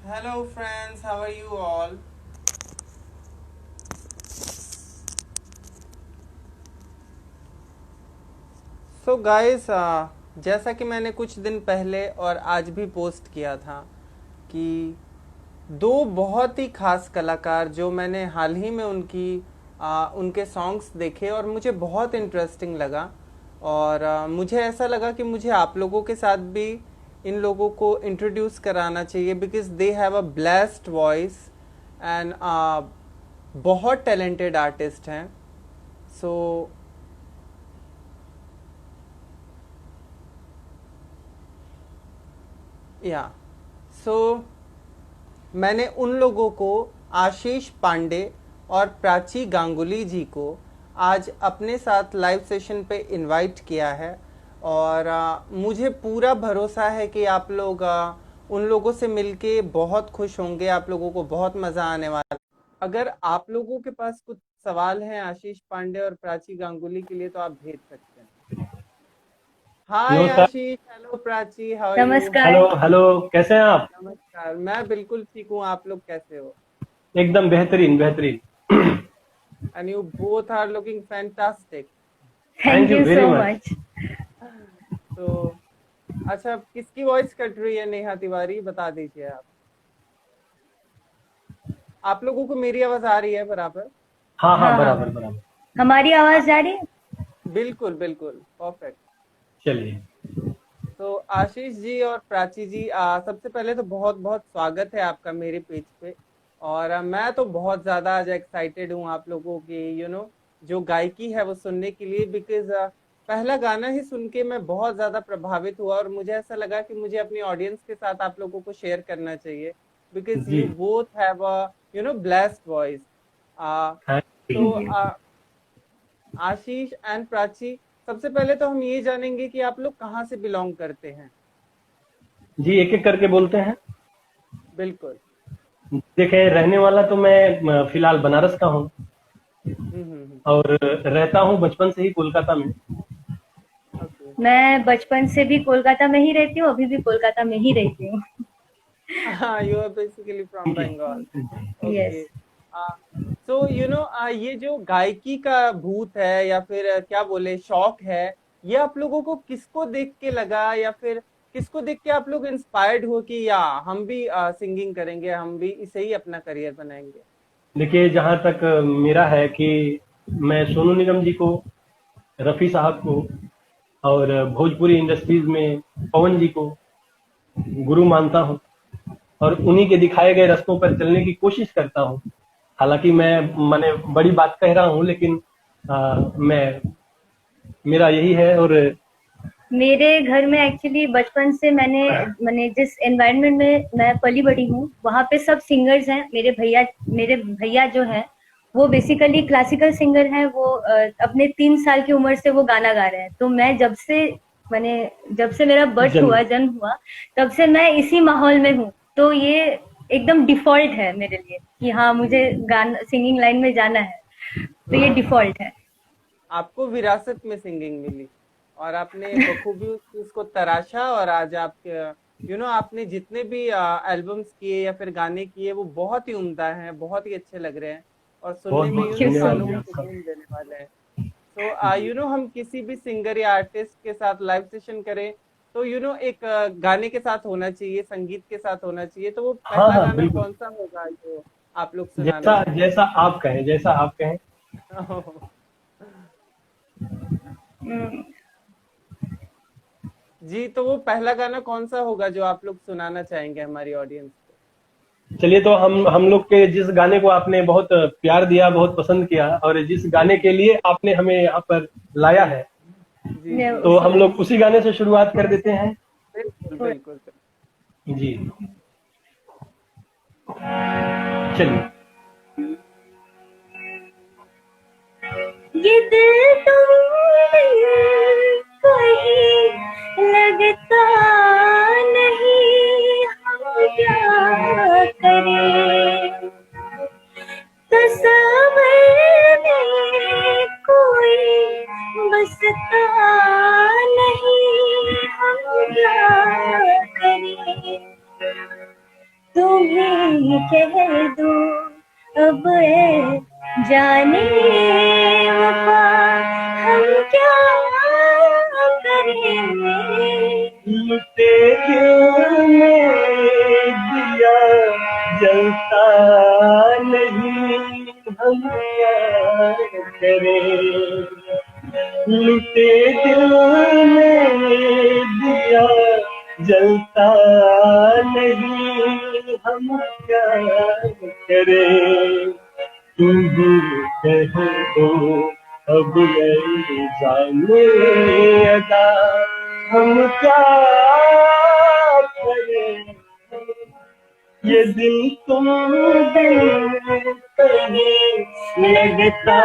Hello friends, how are you all? So guys, जैसा कि मैंने कुछ दिन पहले और आज भी पोस्ट किया था कि दो बहुत ही खास कलाकार जो मैंने हाल ही में उनके सॉन्ग्स देखे और मुझे बहुत इंटरेस्टिंग लगा। और मुझे ऐसा लगा कि मुझे आप लोगों के साथ भी इन लोगों को इंट्रोड्यूस कराना चाहिए because they have a blessed voice and बहुत टैलेंटेड आर्टिस्ट हैं। सो या सो मैंने उन लोगों को, आशीष पांडे और प्राची गांगुली जी को, आज अपने साथ लाइव सेशन पे इनवाइट किया है। और मुझे पूरा भरोसा है कि आप लोग उन लोगों से मिलके बहुत खुश होंगे, आप लोगों को बहुत मज़ा आने वाला है। अगर आप लोगों के पास कुछ सवाल हैं आशीष पांडे और प्राची गांगुली के लिए तो आप भेज सकते हैं। हाय नमस्कार। Ashish, hello Prachi, how are you? Hello नमस्कार। हेलो, कैसे हैं आप? नमस्कार, मैं बिल्कुल ठीक हूँ, आप लोग कैसे हो? एकदम बेहतरीन बेहतरीन। And you both are looking fantastic. Thank thank you you very so much. Much. तो अच्छा, किसकी वॉइस कट रही है? नेहा तिवारी, बता दीजिए आप। आप लोगों को मेरी आवाज आ रही है बराबर? हाँ हाँ, हाँ हाँ, बराबर बराबर। हमारी आ, आवाज जा रही है। बिल्कुल बिल्कुल परफेक्ट। चलिए। तो आशीष जी और प्राची जी, सबसे पहले तो बहुत बहुत स्वागत है आपका मेरे पेज पे। और मैं तो बहुत ज़्यादा आज एक्साइटेड हूँ आप लोगों की जो गायकी है वो सुनने के लिए बिकॉज पहला गाना ही सुन के मैं बहुत ज़्यादा प्रभावित हुआ और मुझे ऐसा लगा कि मुझे अपनी ऑडियंस के साथ आप लोगों को शेयर करना चाहिए बिकॉज जी। You both have a blessed voice. Thank तो thank you. Ashish and Prachi, सबसे पहले तो हम ये जानेंगे कि आप लोग कहाँ से बिलोंग करते हैं। जी, एक एक करके बोलते हैं। बिल्कुल। देखें, रहने वाला तो मैं फिलहाल बनारस का हूँ हम्म। और रहता हूँ बचपन से ही कोलकाता में। ओके। मैं बचपन से भी कोलकाता में ही रहती हूँ, अभी भी कोलकाता में ही रहती हूँ। हाँ, यू आर बेसिकली फ्रॉम जी बंगाल। यस। ओके। सो ये जो गायकी का भूत है या फिर क्या बोले शौक है, ये आप लोगों को किसको देख के लगा या फिर किसको देख के आप लोग इंस्पायर्ड हो कि या हम भी सिंगिंग करेंगे, हम भी इसे ही अपना करियर बनाएंगे? देखिए, जहाँ तक मेरा है कि मैं सोनू निगम जी को, रफ़ी साहब को और भोजपुरी इंडस्ट्रीज में पवन जी को गुरु मानता हूँ और उन्हीं के दिखाए गए रास्तों पर चलने की कोशिश करता हूँ। हालांकि मैंने बड़ी बात कह रहा हूँ, लेकिन मैं मेरा यही है। और मेरे घर में एक्चुअली बचपन से मैंने जिस एनवायरनमेंट में मैं पली बड़ी हूँ, वहाँ पे सब सिंगर्स हैं। मेरे भैया जो हैं, वो बेसिकली क्लासिकल सिंगर हैं। वो अपने 3 साल की उम्र से वो गाना गा रहे हैं। तो मैं मैंने जब से मेरा बर्थ जन्म हुआ, जन्म हुआ, तब से मैं इसी माहौल में हूँ। तो ये एकदम डिफॉल्ट है मेरे लिए कि हाँ, मुझे गाना सिंगिंग लाइन में जाना है। तो ये डिफॉल्ट है। आपको विरासत में सिंगिंग मिली और आपने बखूबी उस चीज को तराशा और आज आपके आपने जितने भी एल्बम्स किए या फिर गाने किए वो बहुत ही उम्दा हैं, बहुत ही अच्छे लग रहे हैं और बहुत सुनने में बहुत थैंक यू सो धन्यवाद कानों जी को मच। आपका। सुकून देने वाले हैं। तो जी। हम किसी भी सिंगर या आर्टिस्ट के साथ लाइव सेशन करें तो एक गाने के साथ होना चाहिए, संगीत के साथ होना चाहिए। तो वो हाँ पहला हाँ, गाना बिल्कुल। कौन सा होगा जो आप लोग सुनाना जैसा चाहेंगे? जैसा आप कहें, जैसा आप कहें। हम्म, जी, तो वो पहला गाना कौन सा होगा जो आप लोग सुनाना चाहेंगे हमारी ऑडियंस को? चलिए, तो हम लोग के जिस गाने को आपने बहुत प्यार दिया, बहुत पसंद किया और जिस गाने के लिए आपने हमें यहाँ पर लाया है, जी मैं जी तो जी। उसी हम लोग उसी गाने से शुरुआत कर देते हैं। बिल्कुल बिल्कुल। जी, चलिए। ये दिल तुम्हें कहीं लगता नहीं, हम क्या करें। तस्वीर में कोई बसता नहीं, हम क्या करें। तुम्हें कह दूं अब ए जाने वफा हम क्या करेंगे। लुटे दिल में दिया जलता नहीं हम क्या करें। लुटे दिल में दिया जलता नहीं हम क्या करें। तुम भी कह दो अब नहीं जाने अदा हम क्या करें। ये दिल तुम दिल कहीं लगता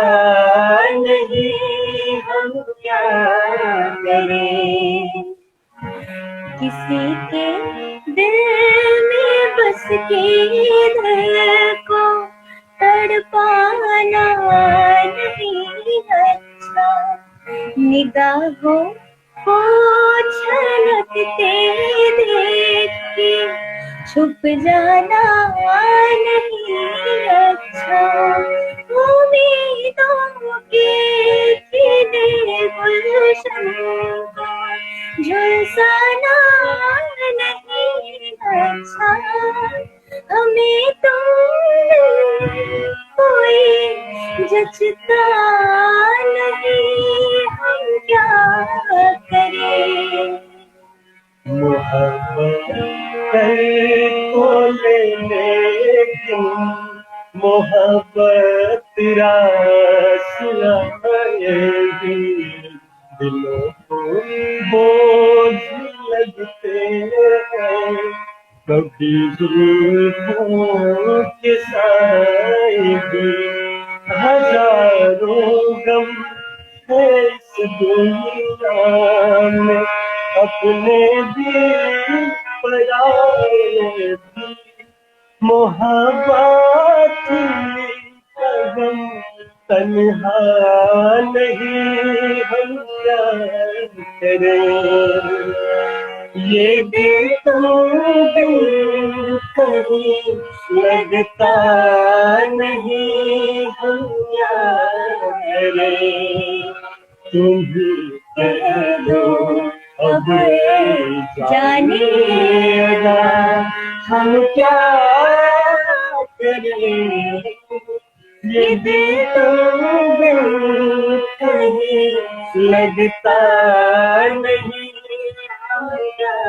नहीं हम क्या करें। किसी के दिल में बस के दिल को तड़पाना नहीं अच्छा। निगाहों को छलकते देख के छुप जाना नहीं अच्छा। उम्मीदों के खिले गुलशन को झुलसाना नहीं अच्छा। हमें तो कोई जचता नहीं हम क्या करें। मोहब्बत को ले लेकिन मोहब्बत रास आएगी। दिलों को बोझ लगते हैं कभी जुल्फों के साए भी। हजारों गम है इस दुनिया में अपने भी पराए भी। मोहब्बत का गम तन्हा नहीं हम क्या करें। ये दिल तो दिल कहीं लगता नहीं हम क्या करें। तुम भी कह दो अब जाने अदा हम क्या करें। ये दिल तो दिल कहीं लगता नहीं हम क्या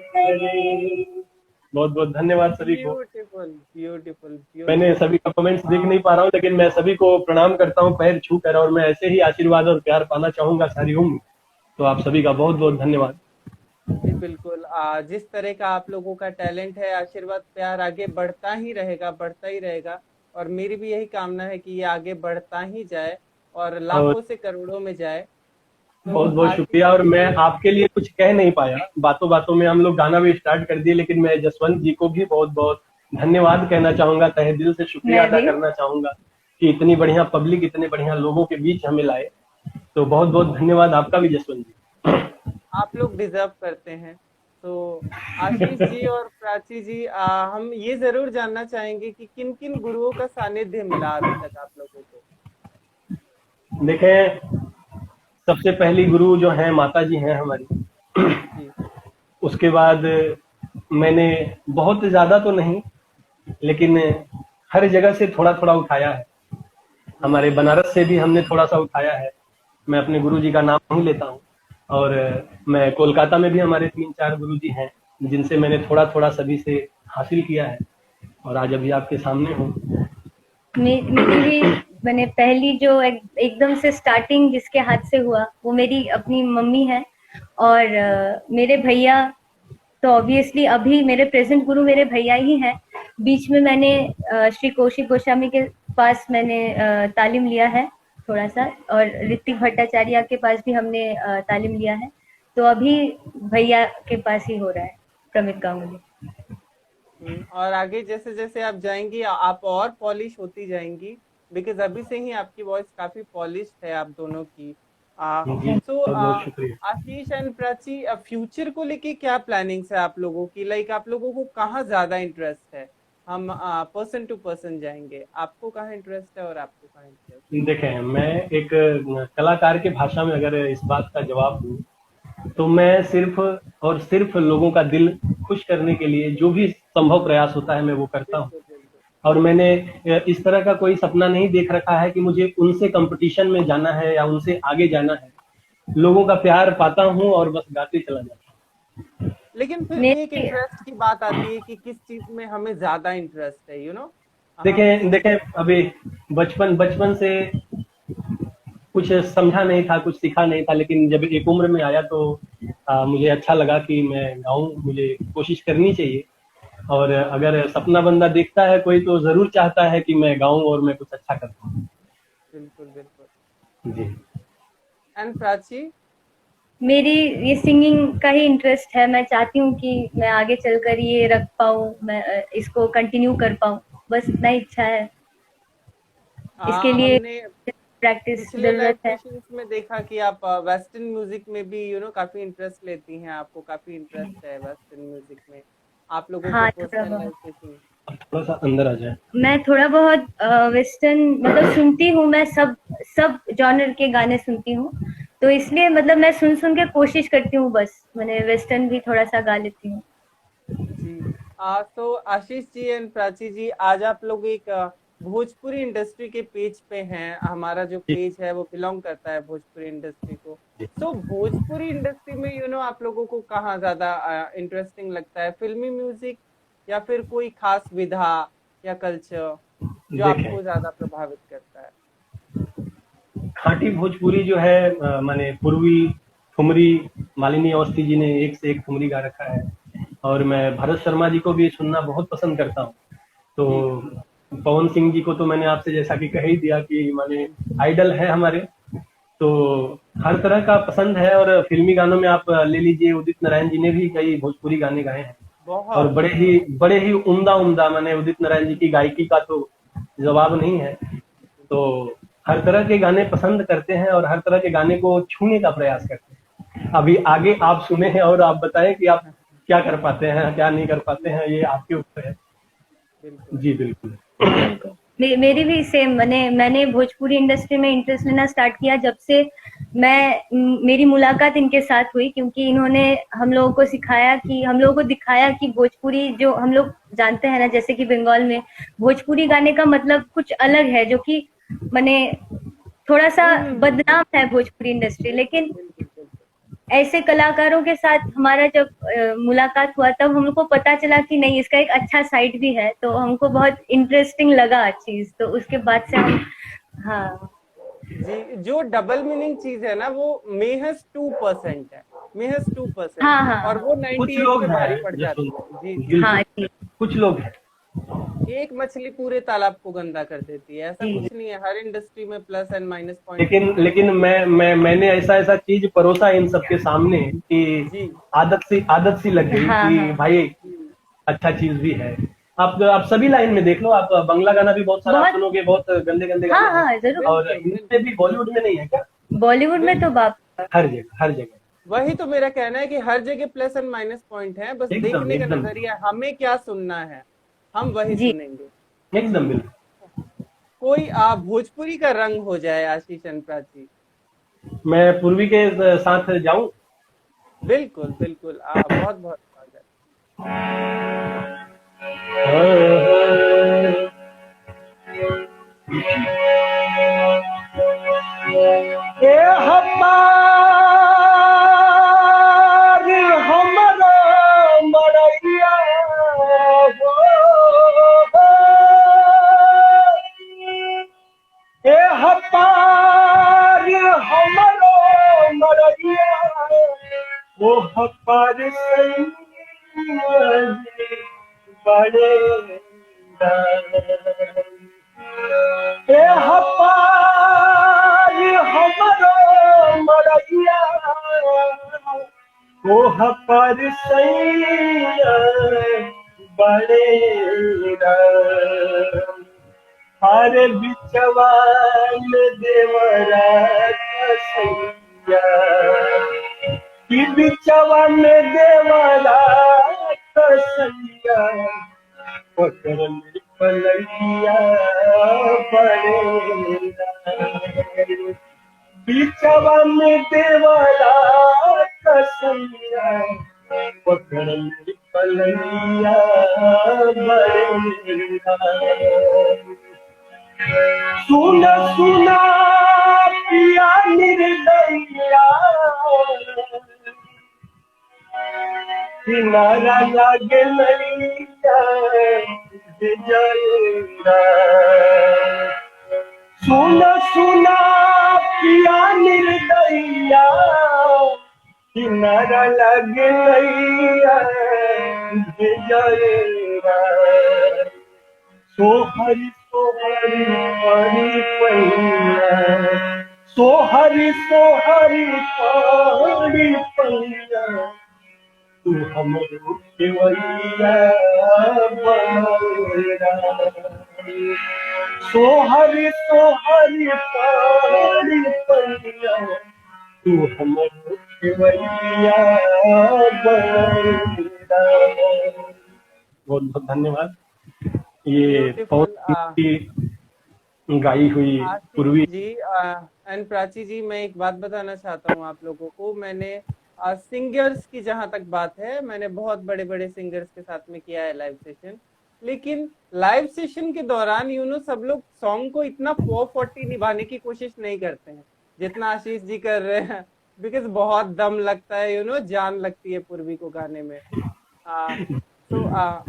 करें। बहुत बहुत धन्यवाद सभी को। Beautiful beautiful. मैंने सभी का कमेंट्स देख नहीं पा रहा हूँ, लेकिन मैं सभी को प्रणाम करता हूँ पैर छू कर, और मैं ऐसे ही आशीर्वाद और प्यार पाना चाहूंगा सारी उम्र। तो आप सभी का बहुत बहुत धन्यवाद। जी बिल्कुल। जिस तरह का आप लोगों का टैलेंट है, आशीर्वाद प्यार आगे बढ़ता ही रहेगा, बढ़ता ही रहेगा। और मेरी भी यही कामना है कि ये आगे बढ़ता ही जाए और लाखों से करोड़ों में जाए। तो बहुत बहुत शुक्रिया। और मैं आपके लिए कुछ कह नहीं पाया, बातों बातों में हम लोग गाना भी स्टार्ट कर दिए, लेकिन मैं जसवंत जी को भी बहुत बहुत धन्यवाद कहना चाहूंगा, तहे दिल से शुक्रिया अदा करना चाहूंगा कि इतनी बढ़िया पब्लिक, इतने बढ़िया लोगों के बीच हमें लाए। तो बहुत बहुत धन्यवाद आपका भी जसवंत जी। आप लोग डिजर्व करते हैं। तो आशीष जी और प्राची जी, हम ये जरूर जानना चाहेंगे कि किन किन गुरुओं का सानिध्य मिला अभी तक आप लोगों को। देखें, सबसे पहली गुरु जो है माता जी हैं हमारी। जी। उसके बाद मैंने बहुत ज्यादा तो नहीं, लेकिन हर जगह से थोड़ा थोड़ा उठाया है। हमारे बनारस से भी हमने थोड़ा सा उठाया है। मैं अपने गुरु जी का नाम ही लेता हूँ। और मैं कोलकाता में भी हमारे 3-4 गुरु जी हैं जिनसे मैंने थोड़ा थोड़ा सभी से हासिल किया है, और आज अभी आपके सामने हूँ। मेरी मैंने पहली जो एकदम से स्टार्टिंग जिसके हाथ से हुआ वो मेरी अपनी मम्मी है। और मेरे भैया तो ऑब्वियसली अभी मेरे प्रेजेंट गुरु मेरे भैया ही हैं। बीच में मैंने श्री कौशिक गोस्वामी के पास मैंने तालीम लिया है थोड़ा सा, और ऋतिक भट्टाचार्य के पास भी हमने तालीम लिया है। तो अभी भैया के पास ही हो रहा है, प्रमित गांगुली। और आगे जैसे जैसे आप जाएंगी आप और पॉलिश होती जाएंगी, बिकॉज अभी से ही आपकी वॉइस काफी पॉलिश्ड है आप दोनों की। सो आशीष एंड प्राची, फ्यूचर को लेके क्या प्लानिंग्स है आप लोगों की? लाइक आप लोगों को कहाँ ज्यादा इंटरेस्ट है? हम पर्सन टू पर्सन जाएंगे। आपको कहाँ इंटरेस्ट है और आपको कहाँ इंटरेस्ट है? देखें, मैं एक कलाकार के भाषा में अगर इस बात का जवाब दूं, तो मैं सिर्फ और सिर्फ लोगों का दिल खुश करने के लिए जो भी संभव प्रयास होता है मैं वो करता हूँ। बिल्कुल बिल्कुल। और मैंने इस तरह का कोई सपना नहीं देख रखा है कि मुझे उनसे कंपटीशन में जाना है या उनसे आगे जाना है। लोगों का प्यार पाता हूँ और बस गाते चला जाता लेकिन फिर भी एक मेरे इंटरेस्ट की बात आती है कि किस चीज में हमें ज्यादा इंटरेस्ट है, हूँ। हम देखें देखें, अभी बचपन बचपन से कुछ समझा नहीं था, कुछ सीखा नहीं था, लेकिन जब एक उम्र में आया तो मुझे अच्छा लगा कि मैं गाऊं, मुझे कोशिश करनी चाहिए। और अगर सपना बंदा देखता है कोई तो जरूर चाहता है कि मैं गाऊं और मैं कुछ अच्छा कर पाऊं। बिल्कुल बिल्कुल। जी। एंड प्राची? मेरी ये सिंगिंग का ही इंटरेस्ट है। मैं चाहती हूँ कि मैं आगे चलकर ये रख पाऊँ, मैं इसको कंटिन्यू कर पाऊँ, बस इतना ही इच्छा है। इसके लिए हमने प्रैक्टिस पिछले लाइव जरूरत है। सेशंस में देखा कि आप वेस्टर्न म्यूजिक में भी काफी इंटरेस्ट लेती हैं, आपको काफी इंटरेस्ट है वेस्टर्न म्यूजिक में। आप लोगों के हाँ, थोड़ा पर्सनल बहुत। Live session. अब थोड़ा सा अंदर आ जाए। मैं थोड़ा बहुत वेस्टर्न मतलब सुनती हूँ। मैं सब सब जॉनर के गाने सुनती हूँ, तो इसलिए मतलब मैं सुन सुन के कोशिश करती हूँ, बस मैंने वेस्टर्न भी थोड़ा सा गा लेती हूँ। जी। तो आशीष जी एंड प्राची जी, आज आप लोग एक भोजपुरी इंडस्ट्री के पेज पे हैं। हमारा जो जी, पेज है वो बिलोंग करता है भोजपुरी इंडस्ट्री को। जी। सो भोजपुरी इंडस्ट्री में आप लोगों को कहाँ ज्यादा इंटरेस्टिंग लगता है, फिल्मी म्यूजिक या फिर कोई खास विधा या कल्चर जो देखें, आपको ज्यादा प्रभावित करता है? खाटी भोजपुरी जो है, माने पूर्वी ठुमरी, मालिनी अवस्थी जी ने एक से एक ठुमरी गा रखा है। और मैं भरत शर्मा जी को भी सुनना बहुत पसंद करता हूँ। तो जी पवन सिंह जी को तो मैंने आपसे जैसा कि कह ही दिया कि माने आइडल है हमारे। तो हर तरह का पसंद है। और फिल्मी गानों में आप ले लीजिए, उदित नारायण जी ने भी कई भोजपुरी गाने गाए हैं। और बहुत बड़े ही उम्दा उम्दा, माने उदित नारायण जी की गायकी का तो जवाब नहीं है। तो हर तरह के गाने पसंद करते हैं और हर तरह के गाने को छूने का प्रयास करते हैं। अभी आगे आप सुने हैं और आप बताएं कि आप क्या कर पाते हैं, क्या नहीं कर पाते हैं, ये आपके ऊपर है। बिल्कुल। जी बिल्कुल। बिल्कुल। मेरी भी सेम। मैंने भोजपुरी इंडस्ट्री में इंटरेस्ट लेना स्टार्ट किया जब से मेरी मुलाकात इनके साथ हुई, क्योंकि इन्होंने हम लोगों को सिखाया कि हम लोगों को दिखाया कि भोजपुरी जो हम लोग जानते हैं ना, जैसे कि बंगाल में भोजपुरी गाने का मतलब कुछ अलग है, जो कि मैंने थोड़ा सा बदनाम है भोजपुरी इंडस्ट्री। बिल्कुल लेकिन बिल्कुल बिल्कुल। ऐसे कलाकारों के साथ हमारा जब मुलाकात हुआ, तब हमको पता चला कि नहीं, इसका एक अच्छा साइड भी है, तो हमको बहुत इंटरेस्टिंग लगा चीज। तो उसके बाद से हम, हाँ जी, जो डबल मीनिंग चीज है ना वो महज 2% है, महज 2% हाँ है, हाँ और वो कुछ 98 लोग पे भारी हैं पड़ जो जाती है। जी जी। बिल्कुल, हाँ जी कुछ लोग हैं। एक मछली पूरे तालाब को गंदा कर देती है, ऐसा जी। कुछ नहीं है। हर इंडस्ट्री में प्लस एंड माइनस पॉइंट लेकिन होते हैं। लेकिन मैंने ऐसा ऐसा चीज परोसा इन सबके सामने कि जी आदत सी लग गई हाँ कि हाँ। भाई जी। अच्छा चीज भी है। आप सभी लाइन में देख लो, आप बंगला गाना भी बहुत सारा आप बहुत। सुनोगे, बहुत गंदे गंदे हाँ गाने हैं। हाँ जरूर। और बिल्कुल हिंदी में बिल्कुल भी, बॉलीवुड में नहीं है क्या? बॉलीवुड में तो बिल्कुल। बाप। हर जगह, हर जगह। वही तो मेरा कहना है कि हर जगह प्लस एंड माइनस पॉइंट है, बस एकदम देखने का एकदम नजरिया, हमें क्या सुनना है हम वही जी। सुनेंगे। एकदम जी। बिल्कुल। कोई भोजपुरी का रंग हो जाए आशीष एंड प्राची। मैं पूर्वी के साथ जाऊं। बिल्कुल बिल्कुल, बहुत बहुत स्वागत। ए हमार हमरो मरैया हो, ए हमार हमरो मरैया, ओ हमार सैया बड़े ए हमार हमरो मरैया, ओ हमार सैया बड़े हर बिचवान देवरा कसैया, कि बिचवा में देवरा कसैया, पकड़ली पलैया पड़ेला बीचवा में देवला कसैया पकड़ली पलैया बड़ेला सुना सुना पिया निर्दयिया किनारा लागे लैया विजयरा सुना सुना पिया निर्दयिया किनारा लागे लैया विजयरा सोहरी सोहरी परी पैया सोहरी सोहरी परी पैया तू हमरो केवैया बड़ा सोहरी सोहरी परी पैया तू हमरो केवैया बड़ा। बहुत बहुत धन्यवाद। ये पवन की गाई हुई पूर्वी जी एंड प्राची जी, मैं एक बात बताना चाहता हूँ आप लोगों को। मैंने सिंगर्स की जहां तक बात है, मैंने बहुत बड़े बड़े सिंगर्स के साथ में किया है लाइव सेशन, लेकिन लाइव सेशन के दौरान सब लोग सॉन्ग को इतना 440 निभाने की कोशिश नहीं करते हैं जितना आशीष जी कर रहे हैं, बिकॉज बहुत दम लगता है, जान लगती है पूर्वी को गाने में। तो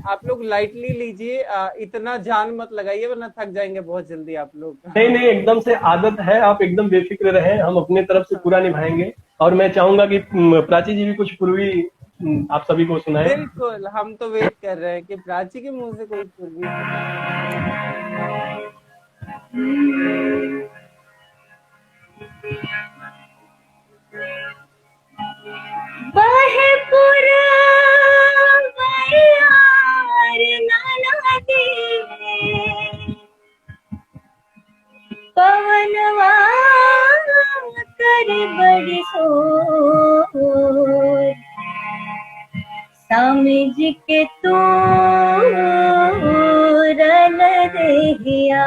आप लोग लाइटली लीजिए, इतना जान मत लगाइए वरना थक जाएंगे बहुत जल्दी आप लोग। नहीं नहीं, एकदम से आदत है, आप एकदम बेफिक्र रहें, हम अपने तरफ से पूरा निभाएंगे। और मैं चाहूंगा कि प्राची जी भी कुछ पूर्वी आप सभी को सुनाए। बिल्कुल, हम तो वेट कर रहे हैं कि प्राची के मुंह से कोई पूर्वी पवनवा कर बड़ी सोर समझ के तू रन देहिया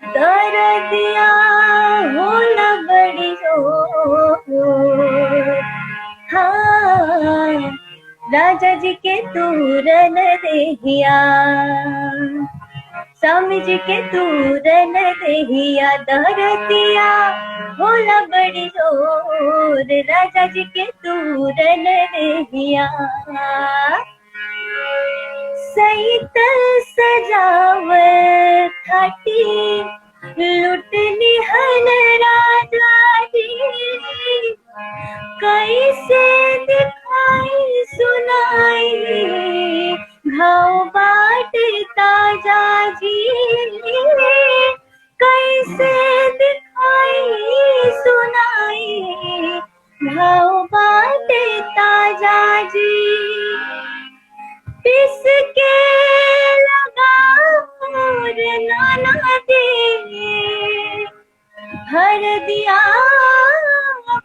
दर्दिया हो न बड़ी सोर। हाँ, राजा जी के तू रन देहिया समझ के तू रन देहिया दर्दिया होला बड़ी जोर। राजा जी के तू रन देहिया सहित सजावट खाटी लुटनी हन राजा जी कैसे दिखाई सुनाई भाव बाट ताजा जी कैसे दिखाई सुनाई भाव बाट ताजा जी पिस के लगा नाना दे हर दिया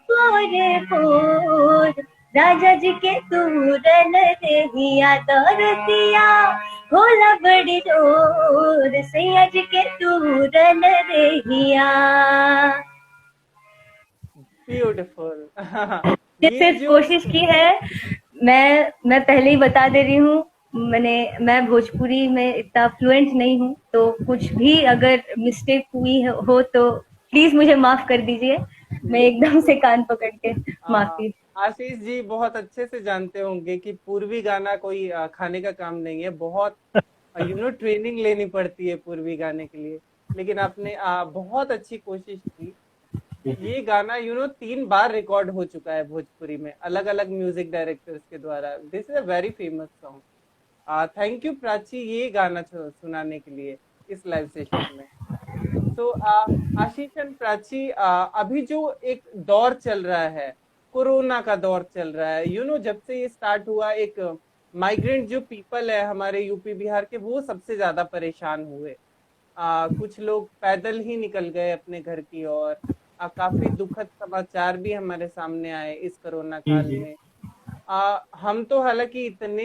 पोरे पोर। राजा जी के तू रन देहिया दर्दिया होला बड़ी जोर। सैया जी के तू रन देहिया। ब्यूटीफुल। जैसे कोशिश की है, मैं पहले ही बता दे रही हूँ, मैं भोजपुरी में इतना फ्लुएंट नहीं हूँ, तो कुछ भी अगर मिस्टेक हुई हो तो प्लीज मुझे माफ कर दीजिए। मैं एकदम से कान पकड़ के माफी। आशीष जी बहुत अच्छे से जानते होंगे कि पूर्वी गाना कोई खाने का काम नहीं है, बहुत ट्रेनिंग लेनी पड़ती है पूर्वी गाने के लिए, लेकिन आपने बहुत अच्छी कोशिश की। ये गाना 3 बार रिकॉर्ड हो चुका है भोजपुरी में अलग अलग म्यूजिक डायरेक्टर्स के द्वारा। This is a very famous song. Thank you Prachi ये गाना सुनाने के लिए इस लाइव सेशन में। तो आशीष एंड प्राची, अभी जो एक दौर चल रहा है, कोरोना का दौर चल रहा है, जब से ये स्टार्ट हुआ, एक माइग्रेंट जो पीपल है हमारे यूपी बिहार के, वो सबसे ज्यादा परेशान हुए। कुछ लोग पैदल ही निकल गए अपने घर की ओर। काफी दुखद समाचार भी हमारे सामने आए इस कोरोना काल में। हम तो हालांकि इतने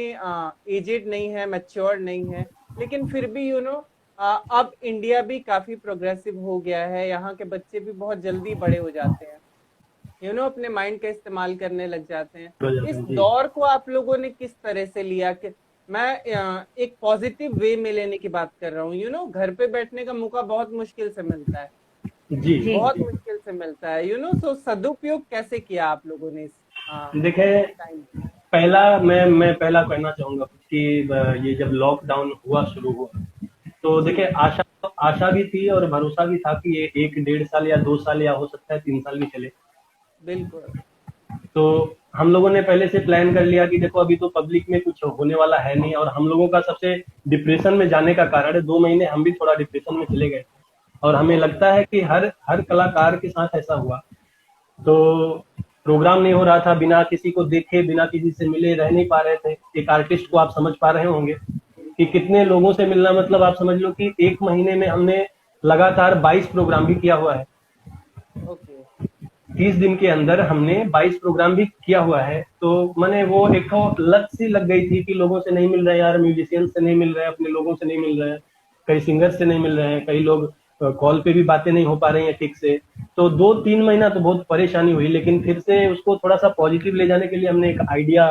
एजेड नहीं है, मैच्योर नहीं है, लेकिन फिर भी अब इंडिया भी काफी प्रोग्रेसिव हो गया है। यहाँ के बच्चे भी बहुत जल्दी बड़े हो जाते हैं, अपने माइंड का इस्तेमाल करने लग जाते हैं। हो जाते इस हैं जी। दौर को आप लोगों ने किस तरह से लिया? कि मैं एक पॉजिटिव वे में लेने की बात कर रहा हूँ। घर पे बैठने का मौका बहुत मुश्किल से मिलता है, जी जी बहुत जी। मुश्किल से मिलता है। सो सदुपयोग कैसे किया आप लोगों ने इस देखें, टाइम? पहला मैं पहला कहना चाहूंगा कि ये जब लॉकडाउन हुआ शुरू हुआ, तो जी, देखिए आशा आशा भी थी और भरोसा भी था कि ये 1 डेढ़ साल या 2 साल या हो सकता है 3 साल भी चले। बिल्कुल। तो हम लोगों ने पहले से प्लान कर लिया कि देखो अभी तो पब्लिक में कुछ होने वाला है नहीं, और हम लोगों का सबसे डिप्रेशन में जाने का कारण है 2 महीने हम भी थोड़ा डिप्रेशन में चले गए। और हमें ओके। लगता है कि हर हर कलाकार के साथ ऐसा हुआ। तो प्रोग्राम नहीं हो रहा था, बिना किसी को देखे बिना किसी से मिले रह नहीं पा रहे थे। एक आर्टिस्ट को आप समझ पा रहे होंगे कि कितने लोगों से मिलना, मतलब आप समझ लो कि 1 महीने में हमने लगातार 22 प्रोग्राम भी किया हुआ है। ओके। 30 दिन के अंदर हमने 22 प्रोग्राम भी किया हुआ है। तो मैंने वो एक तो लत सी लग गई थी कि लोगों से नहीं मिल रहे यार, म्यूजिशियन से नहीं मिल रहे, अपने लोगों से नहीं मिल रहे हैं, कई सिंगर से नहीं मिल रहे हैं, कई लोग कॉल पे भी बातें नहीं हो पा रही हैं ठीक से। तो 2-3 महीना तो बहुत परेशानी हुई, लेकिन फिर से उसको थोड़ा सा पॉजिटिव ले जाने के लिए हमने एक आइडिया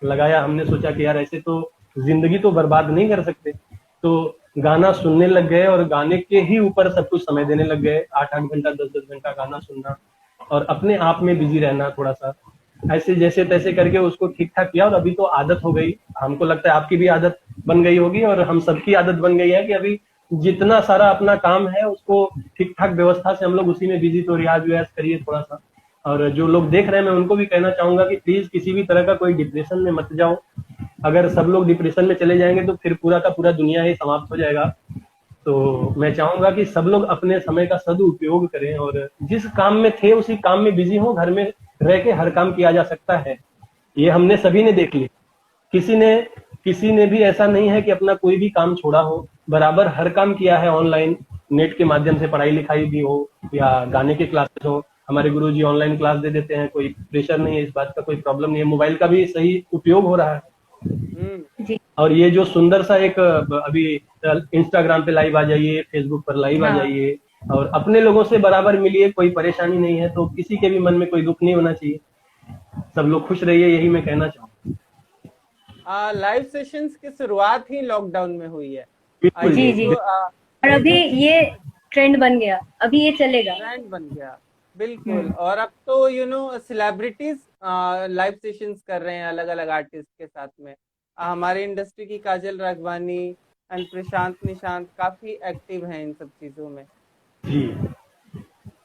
लगाया। हमने सोचा कि यार ऐसे तो जिंदगी तो बर्बाद नहीं कर सकते। तो गाना सुनने लग गए और गाने के ही ऊपर सब कुछ समय देने लग गए। 8-8 घंटा 10-10 घंटा गाना सुनना और अपने आप में बिजी रहना थोड़ा सा, ऐसे जैसे तैसे करके उसको ठीक ठाक किया। और अभी तो आदत हो गई, हमको लगता है आपकी भी आदत बन गई होगी और हम सबकी आदत बन गई है कि अभी जितना सारा अपना काम है उसको ठीक ठाक व्यवस्था से हम लोग उसी में बिजी। तो रियाज व्याज करिए थोड़ा सा। और जो लोग देख रहे हैं मैं उनको भी कहना चाहूंगा कि प्लीज किसी भी तरह का कोई डिप्रेशन में मत जाओ। अगर सब लोग डिप्रेशन में चले जाएंगे तो फिर पूरा का पूरा दुनिया ही समाप्त हो जाएगा। तो मैं चाहूंगा कि सब लोग अपने समय का सदुपयोग करें और जिस काम में थे उसी काम में बिजी हो। घर में रह के हर काम किया जा सकता है, ये हमने सभी ने देख लिया। किसी ने किसी ने भी ऐसा नहीं है कि अपना कोई भी काम छोड़ा हो, बराबर हर काम किया है ऑनलाइन। नेट के माध्यम से पढ़ाई लिखाई भी हो या गाने के क्लासेस हो, हमारे गुरुजी ऑनलाइन क्लास दे देते हैं, कोई प्रेशर नहीं है, इस बात का कोई प्रॉब्लम नहीं है। मोबाइल का भी सही उपयोग हो रहा है। हम्म। जी। और ये जो सुंदर सा एक अभी इंस्टाग्राम पे लाइव आ जाइए, फेसबुक पर लाइव आ हाँ जाइए और अपने लोगों से बराबर मिलिए। कोई परेशानी नहीं है तो किसी के भी मन में कोई दुख नहीं होना चाहिए। सब लोग खुश रहिए, यही मैं कहना चाहूँ। लाइव सेशंस की शुरुआत ही लॉकडाउन में हुई है। बिल्कुल जी ये जी। जी। और अभी ये ट्रेंड बन गया, अभी ये चलेगा। ब्रांड बन गया। बिल्कुल। हम्म। और अब तो सेलिब्रिटीज लाइव सेशंस कर रहे हैं अलग अलग आर्टिस्ट के साथ में। हमारे इंडस्ट्री की काजल राघवानी एंड प्रशांत निशांत काफी एक्टिव हैं इन सब चीजों में। जी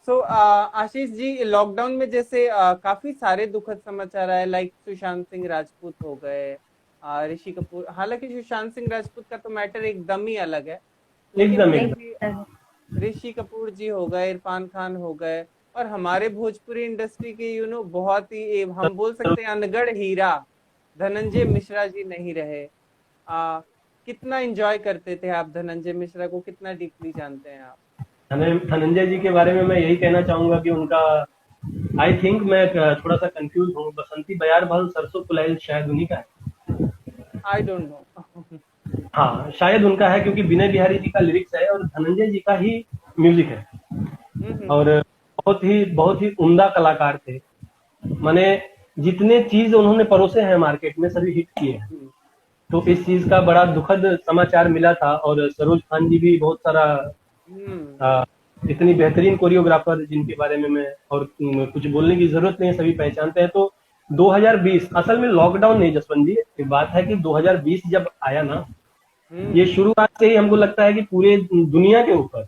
सो आशीष जी, लॉकडाउन में जैसे काफी सारे दुखद समाचार आए, लाइक सुशांत सिंह राजपूत हो गए, ऋषि कपूर। हालांकि सुशांत सिंह राजपूत का तो मैटर एकदम ही अलग है, लेकिन एकदम फिर एकदम। भी ऋषि कपूर जी हो गए, इरफान खान हो गए, और हमारे भोजपुरी इंडस्ट्री के बहुत ही हम बोल सकते हैं अनगढ़ हीरा धनंजय मिश्रा जी नहीं रहे। कितना एंजॉय करते थे आप धनंजय मिश्रा को? कितना डीपली जानते हैं आप? धनंजय जी के बारे में मैं यही कहना चाहूंगा कि उनका, आई थिंक मैं थोड़ा सा कंफ्यूज हूँ, बसंती बयार भल सरसों फुलाइल शायद उन्हीं का है। I don't know. हाँ शायद उनका है, क्योंकि विनय बिहारी जी का लिरिक्स है और धनंजय जी का ही म्यूजिक है। और हम्म। बहुत ही उम्दा कलाकार थे। माने जितने चीज उन्होंने परोसे हैं मार्केट में सभी हिट किए हैं। जी। तो इस चीज का बड़ा दुखद समाचार मिला था। और सरोज खान जी भी बहुत सारा हम्म। इतनी बेहतरीन कोरियोग्राफर जिनके बारे में मैं और कुछ बोलने की जरूरत नहीं है, सभी पहचानते हैं। तो 2020 असल में लॉकडाउन नहीं जसवंत जी, एक बात है कि 2020 जब आया ना, ये हम्म। शुरुआत से ही हमको लगता है कि पूरे दुनिया के ऊपर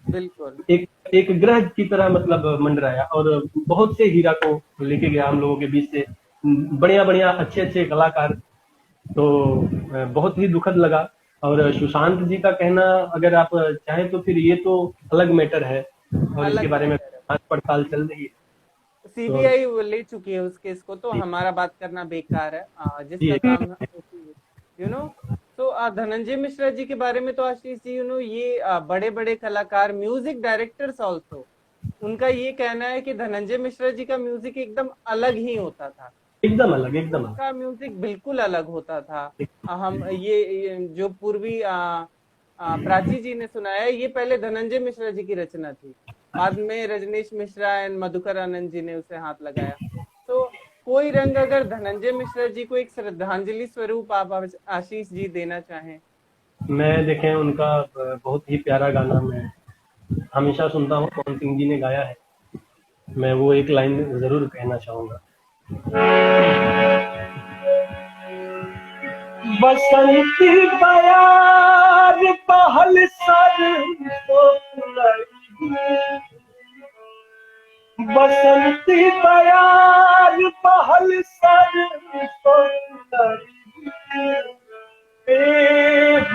बिल्कुल। एक एक ग्रह की तरह मतलब मंडराया और बहुत से हीरा को लेके गया हम लोगों के बीच से, बढ़िया बढ़िया अच्छे अच्छे कलाकार। तो बहुत ही दुखद लगा। और सुशांत जी का कहना अगर आप चाहें तो फिर ये तो अलग मैटर है और इसके अलग बारे में मैटर है। जांच पड़ताल चल रही है। तो सीबीआई ले चुकी है उस केस को, तो जी हमारा बात करना बेकार है। जी जिसका काम यू नो तो धनंजय मिश्रा जी के बारे में तो आशीष जी, ये बड़े बड़े कलाकार, म्यूजिक डायरेक्टर्स ऑल्सो, उनका ये कहना है कि धनंजय मिश्रा जी का म्यूजिक एकदम अलग ही होता था। एकदम अलग, एकदम अलग। का म्यूजिक बिल्कुल अलग होता था। हम ये जो पूर्वी प्राची जी ने सुनाया, ये पहले धनंजय मिश्रा जी की रचना थी। बाद में रजनीश मिश्रा एंड मधुकर आनंद जी ने उसे हाथ लगाया। तो कोई रंग अगर धनंजय मिश्रा जी को एक श्रद्धांजलि स्वरूप आप आशीष जी देना चाहें। मैं देखें उनका बहुत ही प्यारा गाना मैं हमेशा सुनता हूँ, पवन सिंह जी ने गाया है। मैं वो एक लाइन जरूर कहना चाहूंगा। बसंती बयार पहल सर बसंती बयार पहल सर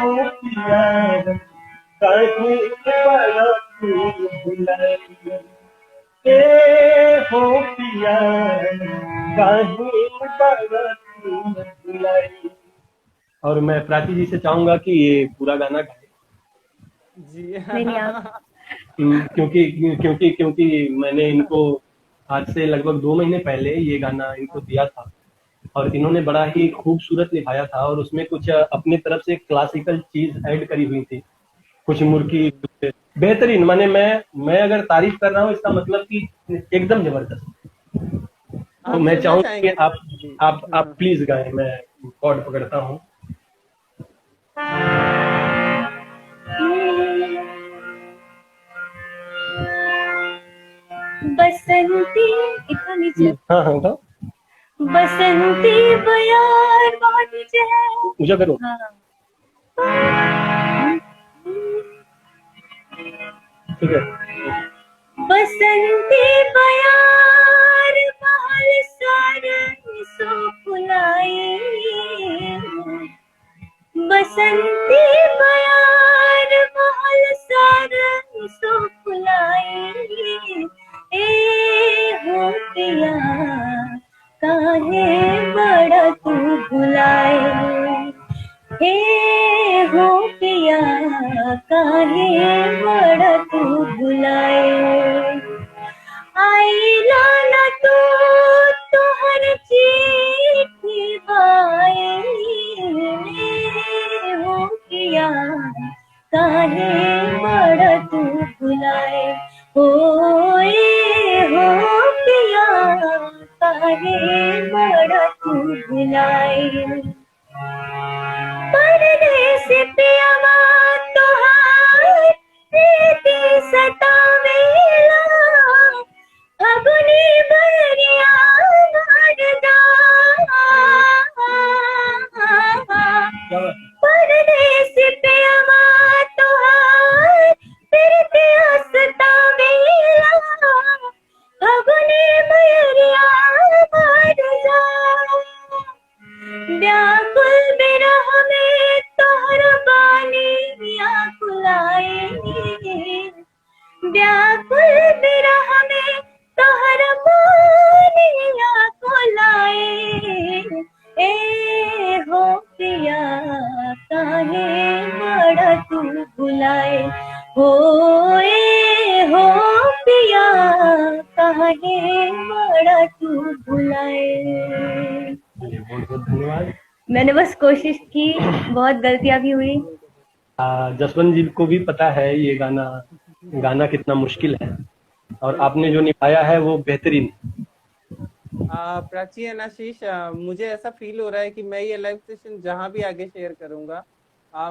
हो पिया कहीं बुलाई। और मैं प्राची जी से चाहूंगा कि ये पूरा गाना गाए। जी नहीं आप क्योंकि क्योंकि क्योंकि मैंने इनको आज से लगभग 2 महीने पहले ये गाना इनको दिया था और इन्होंने बड़ा ही खूबसूरत निभाया था और उसमें कुछ अपनी तरफ से क्लासिकल चीज ऐड करी हुई थी, कुछ मुर्की बेहतरीन। माने मैं अगर तारीफ कर रहा हूँ इसका मतलब कि एकदम जबरदस्त। तो हम मैं सुनना चाहूंगा कि चाहेंगे प्राची जी। आप प्लीज गाएं। मैं कॉर्ड पकड़ता हूँ। बसंती इतना नीचे हाँ हाँ बताओ। बसंती बयार बहुत नीचे है। पूजा करो। हाँ ठीक है। बसंती बयार महल सारन सो फुलाए। बसंती बयार महल सारन सो फुलाए। ए हो पिया काहे बड़ा तू भुलाए। हे हो पिया काहे बड़ा तू भुलाए। आईला ना तू तोहर चिट्ठी बाए। हो पिया काहे बड़ा तू भुलाए। हो पिया काहे बड़ा तू भुलाए। परदेस पियवा तोहार प्रीति सतावेला। फगुनी बरिया मरदा। परदेस पियवा तोहार प्रीति सतावेला। फगुनी बरिया मरदा। व्याकुल बिरह में तोहर बानी आकुलाए। व्याकुल बिरह में तोहर बानी आकुलाए। ए हो पिया काहे बड़ा तू भुलाए। हो पिया काहे बड़ा तू भुलाए। बहुत बहुत धन्यवाद। मैंने बस कोशिश की, बहुत गलतियां भी हुई। जसवंत जी को भी पता है ये गाना कितना मुश्किल है और आपने जो निभाया है वो बेहतरीन। प्राची एंड आशीष, मुझे ऐसा फील हो रहा है कि मैं ये लाइव सेशन जहां भी आगे शेयर करूंगा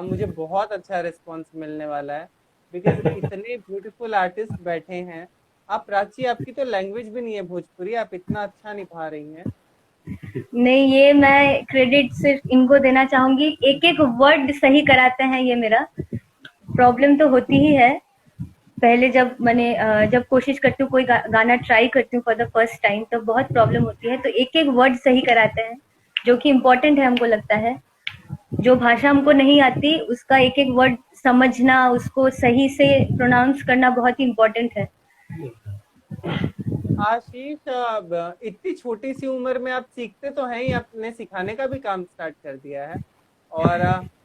मुझे बहुत अच्छा रिस्पांस मिलने वाला है, बिकॉज इतने ब्यूटीफुल आर्टिस्ट बैठे हैं। आप प्राची, आपकी तो लैंग्वेज भी नहीं है भोजपुरी, आप इतना अच्छा निभा रही हैं। नहीं, ये मैं क्रेडिट सिर्फ इनको देना चाहूंगी। एक एक वर्ड सही कराते हैं। ये मेरा प्रॉब्लम तो होती ही है। पहले जब कोशिश करती हूँ, कोई गाना ट्राई करती हूँ फॉर द फर्स्ट टाइम, तो बहुत प्रॉब्लम होती है। तो एक एक वर्ड सही कराते हैं, जो कि इम्पोर्टेंट है हमको लगता है। जो भाषा हमको नहीं आती उसका एक एक वर्ड समझना, उसको सही से प्रोनाउंस करना बहुत ही इम्पोर्टेंट है। आशीष, इतनी छोटी सी उम्र में आप सीखते तो हैं ही, आपने सिखाने का भी काम स्टार्ट कर दिया है और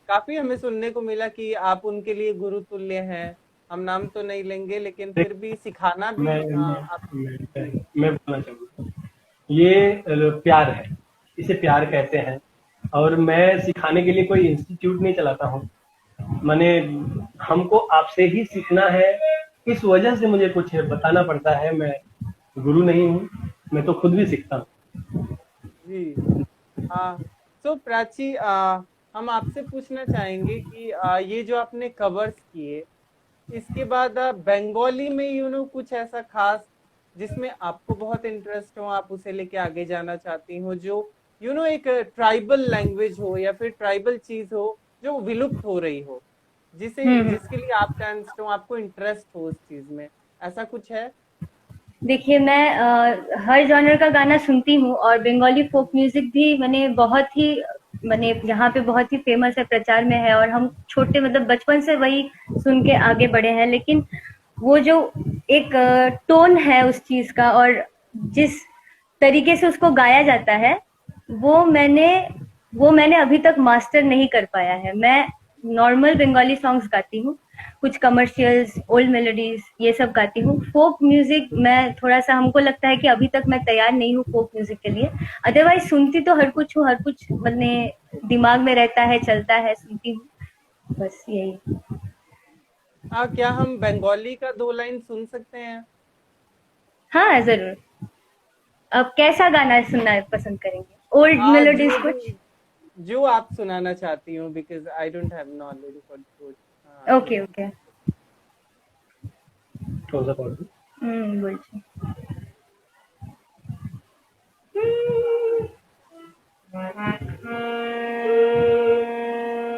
काफी हमें सुनने को मिला कि आप उनके लिए गुरु तुल्य हैं। हम नाम तो नहीं लेंगे, लेकिन फिर भी सिखाना भी मैं बोलना चाहूँगा, ये प्यार है। इसे प्यार कहते हैं। और मैं सिखाने के लिए कोई इंस्टीट्यूट नहीं चलाता हूँ। मैंने हमको आपसे ही सीखना है, इस वजह से मुझे कुछ बताना पड़ता है। मैं गुरु नहीं हूँ, मैं तो खुद भी सीखता हूँ। जी हाँ। तो प्राची, हम आपसे पूछना चाहेंगे कि ये जो आपने कवर्स किए, इसके बाद बंगाली में कुछ ऐसा खास जिसमें आपको बहुत इंटरेस्ट हो, आप उसे लेके आगे जाना चाहती हो, जो एक ट्राइबल लैंग्वेज हो या फिर ट्राइबल चीज हो जो विलुप्त हो रही हो, हम्म। जिसके लिए आप कंस्ट हो, आपको इंटरेस्ट हो उस चीज में, ऐसा कुछ है? देखिए, मैं हर जॉनर का गाना सुनती हूँ और बंगाली फोक म्यूजिक भी मैंने बहुत ही यहाँ पे बहुत ही फेमस है, प्रचार में है, और हम छोटे मतलब बचपन से वही सुन के आगे बढ़े हैं। लेकिन वो जो एक टोन है उस चीज का, और जिस तरीके से उसको गाया जाता है, वो मैंने वो मैंने अभी तक मास्टर नहीं कर पाया है। मैं नॉर्मल बंगाली सॉन्ग्स गाती हूँ, कुछ कमर्शियल्स, ओल्ड मेलोडीज, ये सब गाती हूँ। फोक म्यूजिक मैं थोड़ा सा, हमको लगता है कि अभी तक मैं तैयार नहीं हूँ फोक म्यूजिक के लिए। अदरवाइज सुनती तो हर कुछ हूँ, हर कुछ दिमाग में रहता है, चलता है, सुनती हूँ, बस यही। क्या हम बंगाली का 2 लाइन सुन सकते हैं? हाँ, जरूर। अब कैसा गाना सुनना पसंद करेंगे? ओल्ड मेलोडीज जो कुछ? भी, जो आप सुनाना चाहती हो, because I don't have knowledge for good. Okay, okay. कौन सा पढ़? বলছি।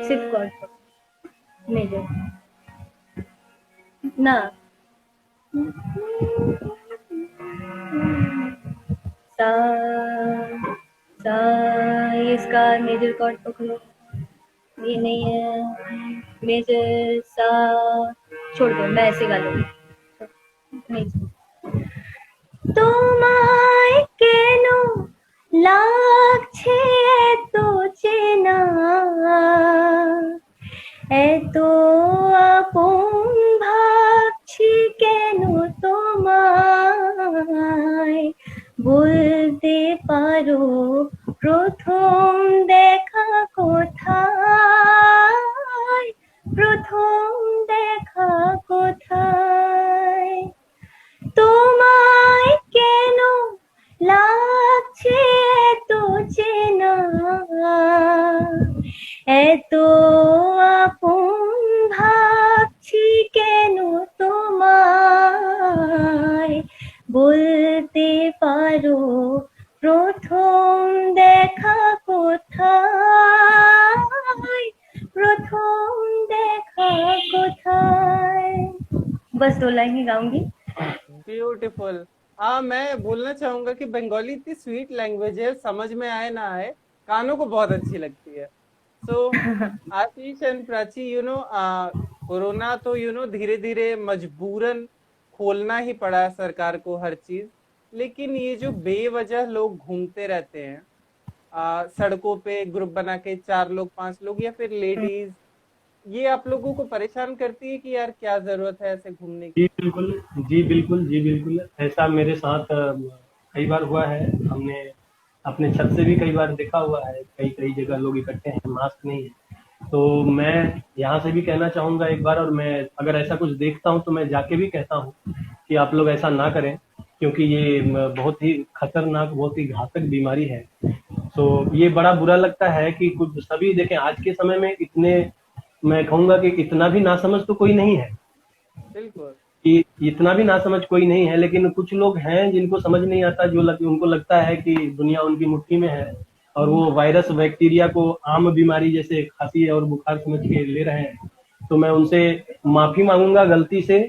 सिर्फ कॉर्ड मेजर, ना सा सा, ये इसका मेजर कॉर्ड पकड़ो, ये नहीं है मेजर। सा छोड़ दो, मैं ऐसे गा लूंगी। मेजर। তোমায় কেন লাগছে এত চেনা, এত আপন ভাবছি কেন তোমায়, বলতে পারো প্রথম দেখা কোথায়, প্রথম দেখা কোথায়, তোমায় কেন লাগছে এত চেনা, এত আপন ভাবছি কেন তোমায়, বলতে পারো প্রথম দেখা কোথায়, প্রথম দেখা কোথায়। बस 2 लाइन ही गाऊंगी। ब्यूटीफुल। मैं बोलना चाहूंगा कि बंगाली इतनी स्वीट लैंग्वेज है, समझ में आए ना आए, कानों को बहुत अच्छी लगती है। सो आशीष एंड प्राची, कोरोना तो धीरे धीरे मजबूरन खोलना ही पड़ा सरकार को हर चीज, लेकिन ये जो बेवजह लोग घूमते रहते हैं सड़कों पे ग्रुप बना के, 4 लोग 5 लोग या फिर लेडीज, ये आप लोगों को परेशान करती है कि यार क्या जरूरत है ऐसे घूमने की? जी बिल्कुल, जी बिल्कुल, जी बिल्कुल। ऐसा मेरे साथ कई बार हुआ है। हमने अपने छत से भी कई बार देखा हुआ है, कई कई जगह लोग इकट्ठे हैं, मास्क नहीं है। तो मैं यहाँ से भी कहना चाहूँगा एक बार, और मैं अगर ऐसा कुछ देखता हूँ तो मैं जाके भी कहता हूँ कि आप लोग ऐसा ना करें, क्योंकि ये बहुत ही खतरनाक, बहुत ही घातक बीमारी है। तो ये बड़ा बुरा लगता है कि कुछ सभी देखें, आज के समय में इतने, मैं कहूँगा कि इतना भी नासमझ तो कोई नहीं है, बिल्कुल। कि इतना भी नासमझ कोई नहीं है, लेकिन कुछ लोग हैं जिनको समझ नहीं आता, उनको लगता है कि दुनिया उनकी मुट्ठी में है, और वो वायरस बैक्टीरिया को आम बीमारी जैसे खांसी और बुखार समझ के ले रहे हैं। तो मैं उनसे माफी मांगूंगा गलती से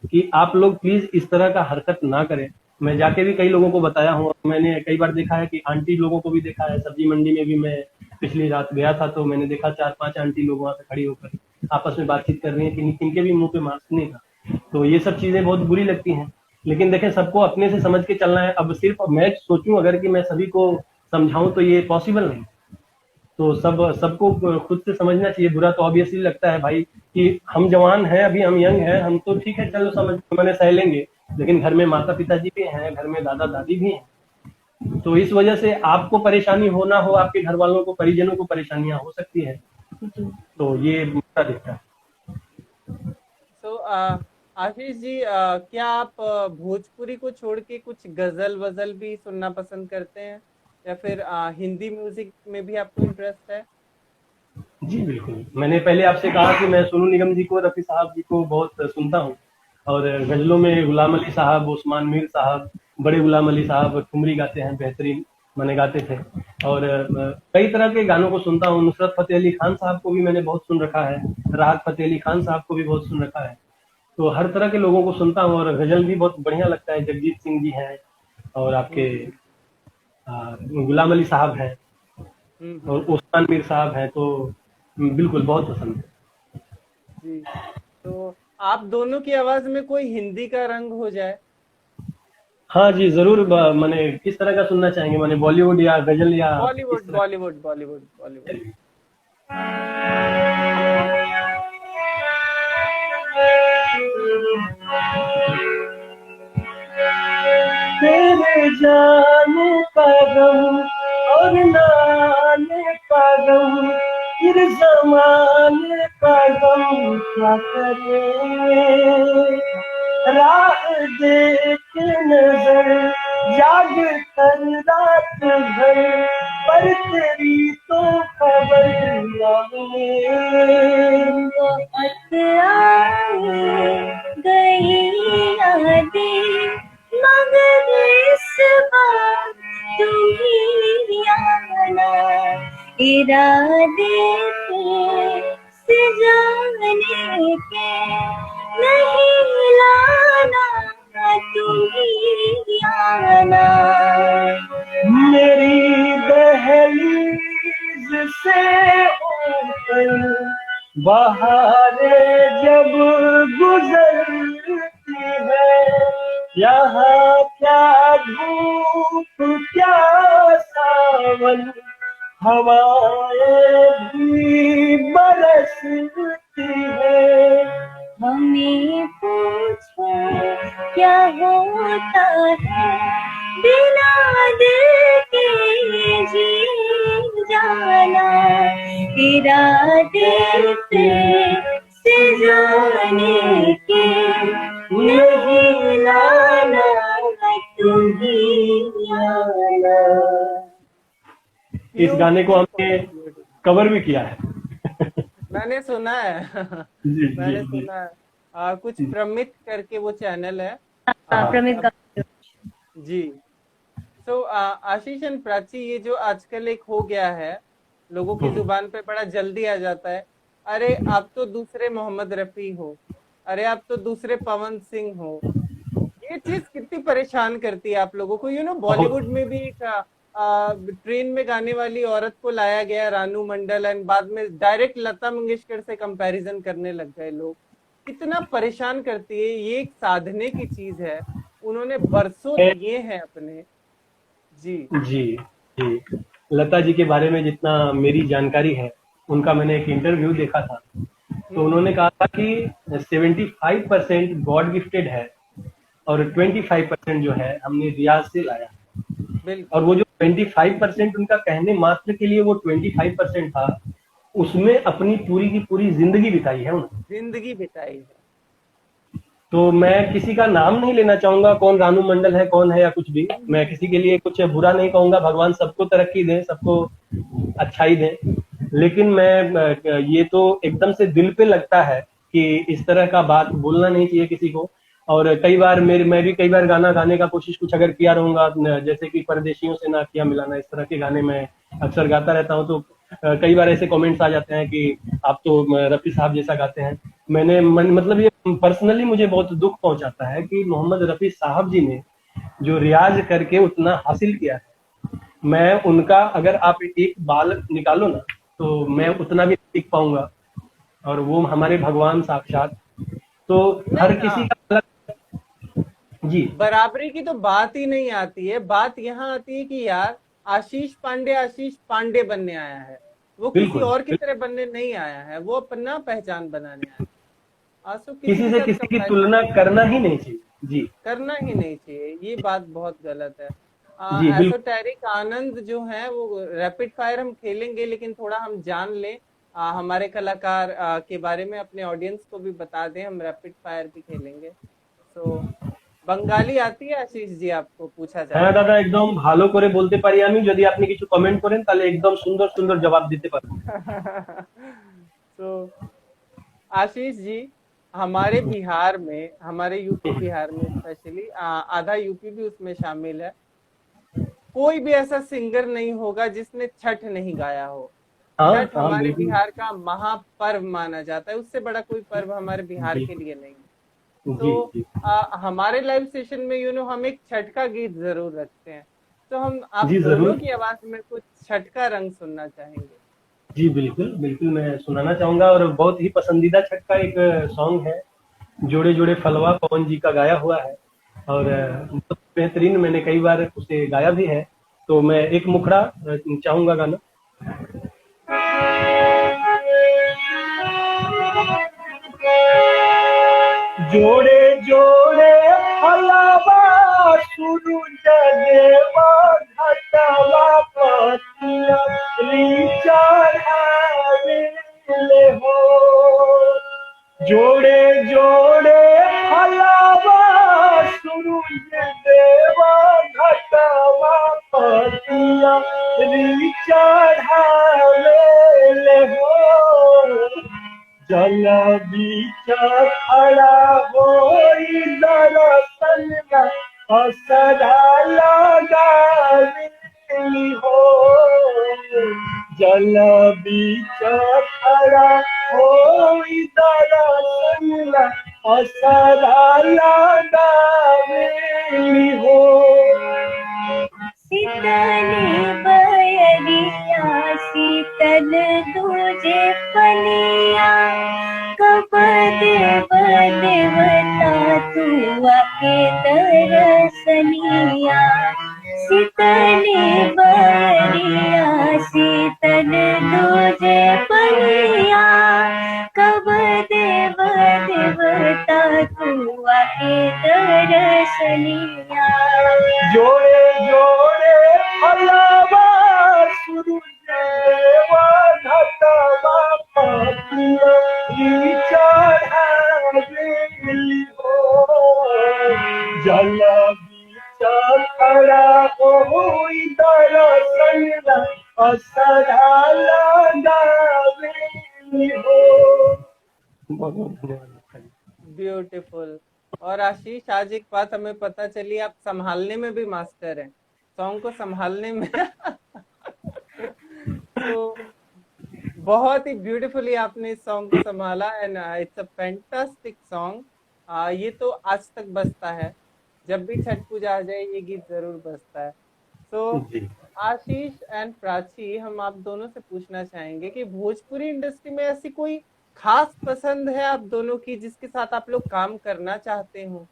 कि आप लोग प्लीज इस तरह का हरकत ना करें। मैं जाके भी कई लोगों को बताया हूँ, मैंने कई बार देखा है कि आंटी लोगों को भी देखा है। सब्जी मंडी में भी मैं पिछली रात गया था, तो मैंने देखा 4-5 आंटी लोग वहां पे खड़ी होकर आपस में बातचीत कर रही है कि इनके भी मुंह पे मास्क नहीं था। तो ये सब चीजें बहुत बुरी लगती हैं, लेकिन देखें सबको अपने से समझ के चलना है। अब सिर्फ मैं सोचूं अगर कि मैं सभी को समझाऊं तो ये पॉसिबल नहीं। तो सबको खुद से समझना चाहिए। बुरा तो ऑब्वियसली लगता है भाई कि हम जवान हैं, अभी हम यंग हैं, हम तो ठीक है, चलो समझ मैंने सह लेंगे, लेकिन घर में माता पिताजी भी हैं, घर में दादा दादी भी हैं, तो इस वजह से आपको परेशानी हो ना हो, आपके घर वालों को, परिजनों को परेशानियां हो सकती है। तो ये मुद्दा दिखता है। तो आशीष जी, क्या आप भोजपुरी को छोड़ के कुछ गजल वजल भी सुनना पसंद करते हैं, या फिर हिंदी म्यूजिक में भी आपको इंटरेस्ट है? जी बिल्कुल, मैंने पहले आपसे कहा कि मैं सोनू निगम जी को, रफी साहब जी को बहुत सुनता हूँ, और गजलों में गुलाम अली साहब, उस्मान मीर साहब, बड़े गुलाम अली साहब ठुमरी गाते हैं, बेहतरीन मैंने गाते थे। और कई तरह के गानों को सुनता हूँ। नुसरत फतेह अली खान साहब को भी मैंने बहुत सुन रखा है, राहत फतेह अली खान साहब को भी बहुत सुन रखा है। तो हर तरह के लोगों को सुनता हूँ, और गजल भी बहुत बढ़िया लगता है। जगजीत सिंह जी हैं, और आपके गुलाम अली साहब हैं, और उस्मान मीर साहब हैं। तो बिल्कुल बहुत पसंद है। जी, तो आप दोनों की आवाज में कोई हिंदी का रंग हो जाए? हाँ जी जरूर। मैंने किस तरह का सुनना चाहेंगे, मैंने बॉलीवुड या गजल या किस बॉलीवुड तरह? बॉलीवुड बॉलीवुड बॉलीवुड। तेरे जाने का गम और नाने का गम, फिर जमाने का गम क्या करे। राह देख नजर जाग कर रात भर, पर तेरी तो खबर गई यादें, मगर इस बार तुम्ही आना, इरादे थे सजाने के, नहीं लाना तुम्ही आना। मेरी दहलीज से ऊपर बहारें जब गुजरती है, यहाँ क्या धूप क्या सावन, हवाएं भी बरसती है। हमें पूछो क्या होता है, बिना दिल के जी जाना, इरादे थे सजाने के, नहीं लाना तुम्ही आना। इस गाने को हमने कवर भी किया है। मैंने सुना है। जी मैंने जी जी। सुना है। कुछ प्रमित करके वो चैनल है। प्रमित का जी। तो आशीष एंड प्राची, ये जो आजकल एक हो गया है, लोगों की जुबान पे बड़ा जल्दी आ जाता है, अरे आप तो दूसरे मोहम्मद रफी हो, अरे आप तो दूसरे पवन सिंह हो। ये चीज कितनी परेशान करती है आप लोगों को? बॉलीवुड में भी एक ट्रेन में गाने वाली औरत को लाया गया, रानू मंडल, एंड बाद में डायरेक्ट लता मंगेशकर से कंपैरिजन करने लग गए लोग। कितना परेशान करती है। ये एक साधने की चीज है, उन्होंने बरसों दिए हैं अपने। जी जी जी। लता जी के बारे में जितना मेरी जानकारी है, उनका मैंने एक इंटरव्यू देखा था, तो उन्होंने कहा था कि 75% गॉड गिफ्टेड है, और 25% जो है हमने रियाज से लाया। बिल्कुल। और वो जो 25% उनका कहने मात्र के लिए वो 25% था, उसमें अपनी पूरी की पूरी जिंदगी बिताई है उन्होंने। जिंदगी बिताई है। तो मैं किसी का नाम नहीं लेना चाहूंगा, कौन रानू मंडल है, कौन है, या कुछ भी। मैं किसी के लिए कुछ बुरा नहीं कहूंगा, भगवान सबको तरक्की दें, सबको अच्छाई दें। लेकिन मैं ये तो एकदम से दिल पे लगता है कि इस तरह का बात बोलना नहीं चाहिए किसी को। और कई बार मैं भी कई बार गाना गाने का कोशिश कुछ अगर किया रहूंगा, जैसे कि परदेशियों से ना किया मिलाना, इस तरह के गाने मैं अक्सर गाता रहता हूँ। तो कई बार ऐसे कमेंट्स आ जाते हैं कि आप तो रफी साहब जैसा गाते हैं। मतलब ये पर्सनली मुझे बहुत दुख पहुंचाता है कि मोहम्मद रफी साहब जी ने जो रियाज करके उतना हासिल किया है, मैं उनका अगर आप एक बाल निकालो ना, तो मैं उतना भी सीख पाऊंगा। और वो हमारे भगवान साक्षात। तो हर किसी का अलग। जी, बराबरी की तो बात ही नहीं आती है। बात यहाँ आती है कि यार आशीष पांडे बनने आया है, वो किसी और की तरह बनने नहीं आया है, वो अपना पहचान बनाने आया है। आंसू किसी से किसी की तुलना करना ही नहीं चाहिए। जी, करना ही नहीं चाहिए, ये बात बहुत गलत है। जी बिल्कुल। एसोटेरिक आनंद जो है वो रैपिड फायर हम खेलेंगे, लेकिन थोड़ा हम जान लें हमारे कलाकार के बारे में, अपने ऑडियंस को भी बता दें, हम रैपिड फायर भी खेलेंगे। तो बंगाली आती है आशीष जी आपको, पूछा হ্যাঁ जाए দাদা, একদম ভালো করে বলতে পারি আমি। যদি আপনি কিছু কমেন্ট করেন তাহলে একদম সুন্দর সুন্দর জবাব দিতে পারবো। तो आशीष जी, हमारे बिहार में, हमारे यूपी बिहार में स्पेशली आधा यूपी भी उसमें शामिल है, कोई भी ऐसा सिंगर नहीं होगा जिसने छठ नहीं गाया हो। हाँ छठ हाँ हमारे बिल्कुल। बिहार का महापर्व माना जाता है, उससे बड़ा कोई पर्व हमारे बिहार के बिल्कुल। लिए नहीं। जी तो जी। हमारे लाइव सेशन में हम एक छठ का गीत जरूर रखते हैं, तो हम आप जी दोनों जरूर। की आवाज में कुछ छठ का रंग सुनना चाहेंगे। जी बिल्कुल बिल्कुल, मैं सुनाना चाहूंगा। और बहुत ही पसंदीदा छठ का एक सॉन्ग है, जोड़े जोड़े फलवा, पवन जी का गाया हुआ है। और बहुत बेहतरीन, मैंने कई बार उसे गाया भी है। तो मैं एक मुखड़ा चाहूंगा गाना। जोड़े जोड़े फलवा, सूरज देवा घटवा, पतिया चढ़ावे हो। जोड़े जोड़े फलवा, सूरज देवा घटवा, पतिया चढ़ावे हो। जल बीच खड़ा होई दरसन असरा लगावी हो। जल बीच खड़ा होई दरसन असरा लगावी हो। शीतली बयरिया शीतल तुझे पनिया, कब देव देवता तू आके दरसनिया। शीतली बयरिया शीतल तुझे पनिया, कब देव देवता तू आके दरसनिया। जोड़े जोड़े फलवा, सूरज देवा घटवा, पतिया चढ़ावे हो। जल बीच खड़ा होई दरसन असरा लगावे हो। बहुत बहुत धन्यवाद। ब्यूटीफुल। और आशीष, आज एक बात हमें पता चली, आप संभालने में भी मास्टर हैं, सॉन्ग को संभालने में। तो बहुत ही ब्यूटीफुली आपने इस सॉन्ग को संभाला, and it's a fantastic song. ये तो आज तक बजता है, जब भी छठ पूजा आ जाए ये गीत जरूर बजता है। तो जी आशीष एंड प्राची, हम आप दोनों से पूछना चाहेंगे कि भोजपुरी इंडस्ट्री में ऐसी कोई खास पसंद है आप दोनों की, जिसके साथ आप लोग काम करना चाहते हो?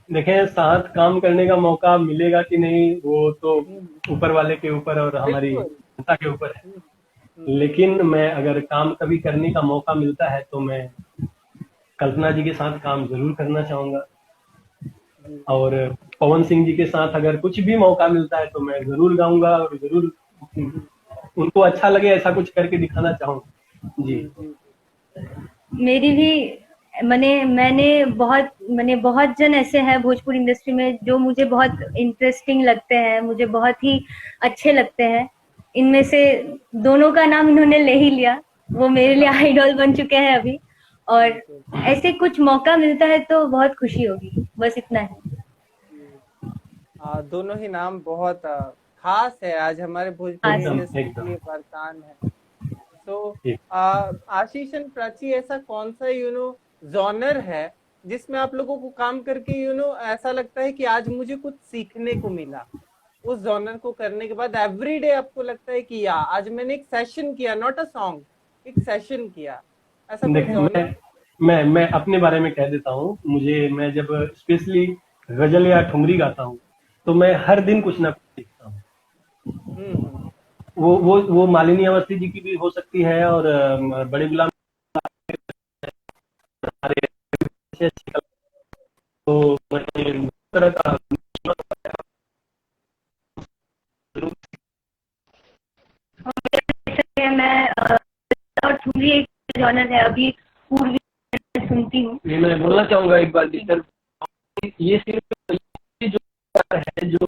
देखें, साथ काम करने का मौका मिलेगा कि नहीं वो तो हम्म, ऊपर वाले के ऊपर और हमारी बिल्कुल। जनता के ऊपर है। हम्म, हम्म, लेकिन मैं अगर काम कभी करने का मौका मिलता है तो मैं कल्पना जी के साथ काम जरूर करना चाहूंगा। जी, और पवन सिंह जी के साथ अगर कुछ भी मौका मिलता है तो मैं जरूर गाऊंगा और जरूर जी, उनको अच्छा लगे ऐसा कुछ करके दिखाना चाहूंगा। जी जी, जी, मेरी भी मैंने बहुत जन ऐसे हैं भोजपुरी इंडस्ट्री में जो मुझे बहुत इंटरेस्टिंग लगते हैं, मुझे बहुत ही अच्छे लगते हैं। इनमें से दोनों का नाम इन्होंने ले ही लिया, वो मेरे लिए आइडल बन चुके हैं अभी। और बिल्कुल। ऐसे कुछ मौका मिलता है तो बहुत खुशी होगी, बस इतना है। जी। दोनों ही नाम बहुत खास है, आज हमारे भोजपुरी हाँ, एकदम इंडस्ट्री के एकदम। लिए वरदान है। तो ठीक। आशीष एंड प्राची, ऐसा कौन सा जॉनर है जिसमें आप लोगों को काम करके ऐसा लगता है कि आज मुझे कुछ सीखने को मिला, उस जॉनर को करने के बाद एवरी डे आपको लगता है कि या आज मैंने एक सेशन किया, नॉट अ सॉन्ग, एक सेशन किया, ऐसा कोई देखें, जॉनर? मैं अपने बारे में कह देता हूँ। मैं जब स्पेशली गजल या ठुमरी गाता हूँ तो मैं हर दिन कुछ ना कुछ सीखता हूँ। हम्म, वो मालिनी अवस्थी जी की भी हो सकती है, और बड़े गुलाम हमारे अच्छे अच्छे कलाकार। तो मैं तरह का डिस्टर्ब, ये सिर्फ ये जो है जो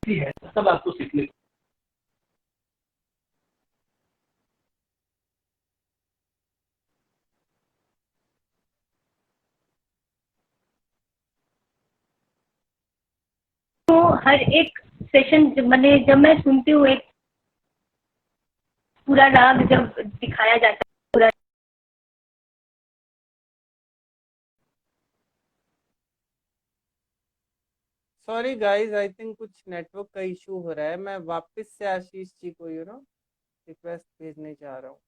है सब आपको सीखने को। तो हर एक सेशन मैंने जब मैं सुनती हूँ, एक पूरा राग जब दिखाया जाता है पूरा, सॉरी गाइस, आई थिंक कुछ नेटवर्क का इशू हो रहा है। मैं वापस से आशीष जी को रिक्वेस्ट भेजने चाह रहा हूँ।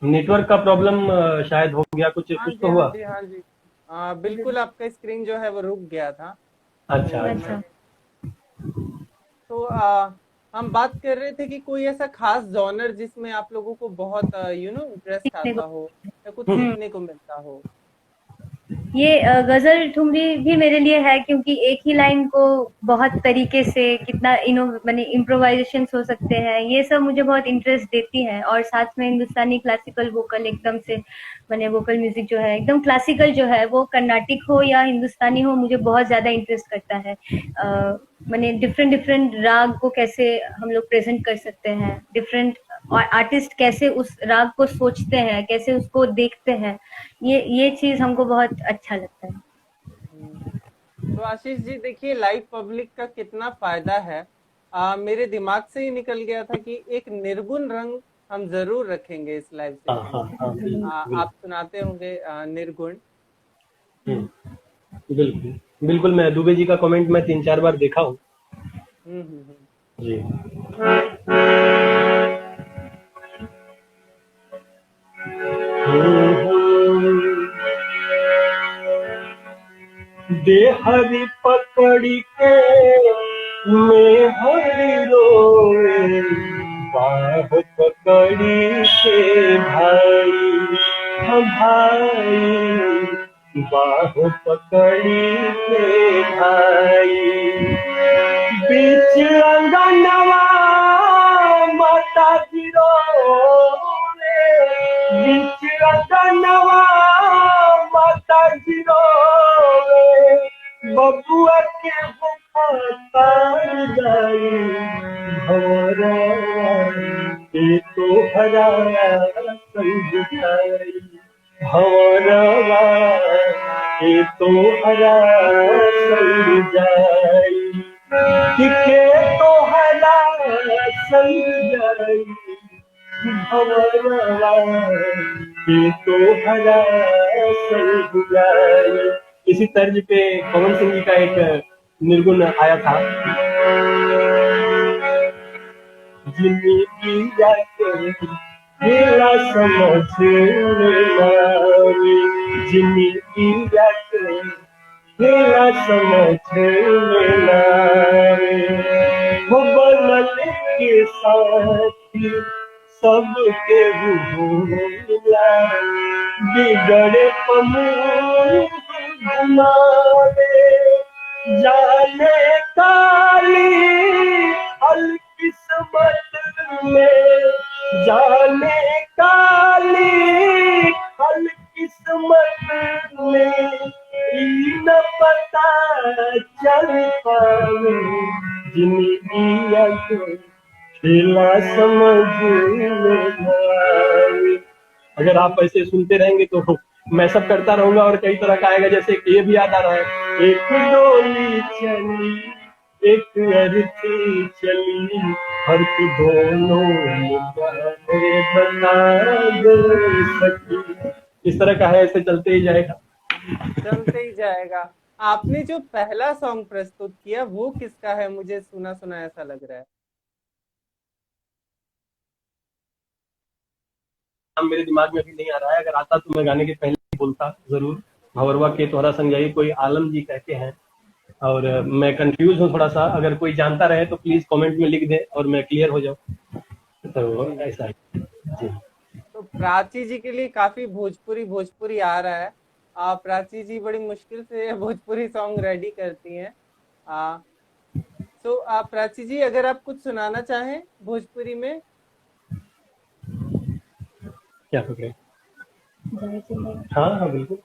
नेटवर्क का प्रॉब्लम शायद हो गया, कुछ हाँ कुछ जी, तो हाँ हुआ। जी, हाँ जी। बिल्कुल आपका स्क्रीन जो है वो रुक गया था। अच्छा तो अच्छा। अच्छा। तो हम बात कर रहे थे कि कोई ऐसा खास जॉनर जिसमें आप लोगों को बहुत इंटरेस्ट सीखने आता को। हो या कुछ हम्म। सीखने को मिलता हो। ये गजल ठुमरी भी मेरे लिए है, क्योंकि एक ही लाइन को बहुत तरीके से कितना माने इम्प्रोवाइजेशन हो सकते हैं, ये सब मुझे बहुत इंटरेस्ट देती है। और साथ में हिंदुस्तानी क्लासिकल वोकल एकदम से माने वोकल म्यूजिक जो है एकदम क्लासिकल जो है, वो कर्नाटिक हो या हिंदुस्तानी हो, मुझे बहुत ज्यादा इंटरेस्ट करता है। माने डिफरेंट डिफरेंट राग को कैसे हम लोग प्रेजेंट कर सकते हैं, डिफरेंट आर्टिस्ट कैसे उस राग को सोचते हैं, कैसे उसको देखते हैं, ये चीज हमको बहुत अच्छा लगता है। हम्म। तो आशीष जी देखिए, लाइव पब्लिक का कितना फायदा है। मेरे दिमाग से ही निकल गया था कि एक निर्गुण रंग हम जरूर रखेंगे इस लाइव हाँ सेशन हाँ में। हाँ, बिल्कुल आप सुनाते होंगे निर्गुण। बिल्कुल। बिल्कुल बिल्कुल, मैं दुबे जी का कमेंट मैं 3-4 बार देखा हूँ। हम्म। जी। दे हरी पकड़ी के मैं हरी रोए, बाह पकड़ी के भाई, हम भाई, बाह पकड़ी के भाई, बीच अंगनवा माता गिरो, बीच अंगनवा माता गिरो, बबुआ के बुखार जाई, भवरा ये तो हरा संग जाई, भवरवा ये तो हरा संग जाई, के तो हरा संग जाई, भवरवा ये तो हरा संग जाई। इसी तर्ज पे पवन सिंह जी का एक निर्गुण आया था। जिंदगी जाके मेरा समझ लावे, जिंदगी जाके मेरा समझ लावे, वो बदल के साथी सबके भूला बिगड़े पमूल घुमावे जाने काली हल किस्मत में जाने काली हल किस्मत में ई न पता चल पावे जिंदगी खेला समझ में आए। अगर आप ऐसे सुनते रहेंगे तो मैं सब करता रहूंगा और कई तरह का आएगा। जैसे ये भी याद आ रहा है, एक डोली चली एक अर्थी चली हर्ष दोनों निभाए बता दे सकी। इस तरह का है, ऐसे चलते ही जाएगा। चलते ही जाएगा। आपने जो पहला सॉन्ग प्रस्तुत किया वो किसका है? मुझे सुना सुना ऐसा लग रहा है। मेरे दिमाग में भी नहीं आ रहा है, अगर आता तो मैं गाने के पहले ही बोलता जरूर। भवरवा के तोहरा संजाई कोई आलम जी कहते हैं, और मैं कंफ्यूज हूँ थोड़ा सा। अगर कोई जानता रहे तो प्लीज कमेंट में लिख दे और मैं क्लियर हो जाऊँ। तो ऐसा है जी। तो प्राची जी के लिए काफी भोजपुरी आ रहा है। प्राची जी बड़ी मुश्किल से भोजपुरी सॉन्ग रेडी करती हैं। तो प्राची जी, अगर आप कुछ सुनाना चाहें भोजपुरी में। क्या पकड़े? हाँ हाँ बिल्कुल।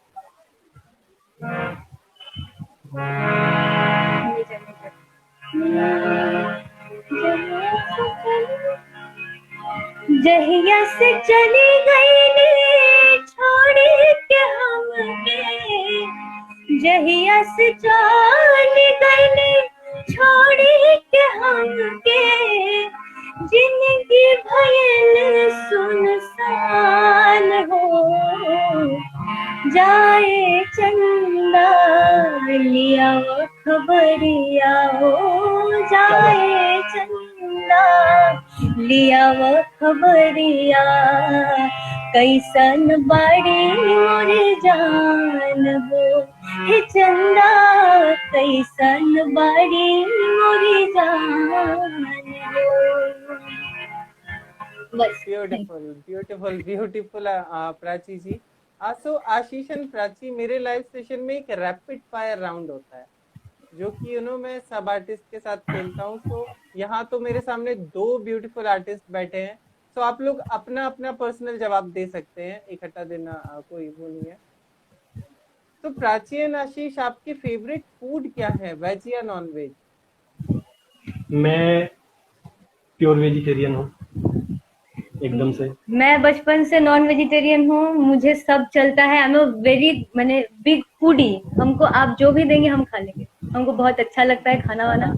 जहिया से चली गई नी छोड़ के हमके, जहिया से चली गई नी छोड़ के हमके, जिंदगी भयल सुनसान हो जाए चंदा लिया वो खबरिया हो जाए चंदा लिया वो खबरिया, कैसन बड़ी मोर जान हो हे चंदा, कैसन बड़ी मोर जान हो। Beautiful Prachi ji. So Ashish and Prachi, मेरे लाइव सेशन में एक रैपिड फायर राउंड होता है जो कि मैं सब आर्टिस्ट के साथ खेलता हूँ। तो यहाँ तो मेरे सामने 2 ब्यूटीफुल आर्टिस्ट बैठे हैं, तो आप लोग अपना अपना पर्सनल जवाब दे सकते हैं, इकट्ठा देना कोई वो नहीं है। तो प्राची एंड आशीष, आपके फेवरेट फूड क्या है, वेज या नॉन वेज? मैं प्योर वेजिटेरियन हूँ एकदम से। मैं बचपन से नॉन वेजिटेरियन हूँ, मुझे सब चलता है। I am a very big foodie. हमको आप जो भी देंगे हम खा लेंगे, हमको बहुत अच्छा लगता है खाना वाना,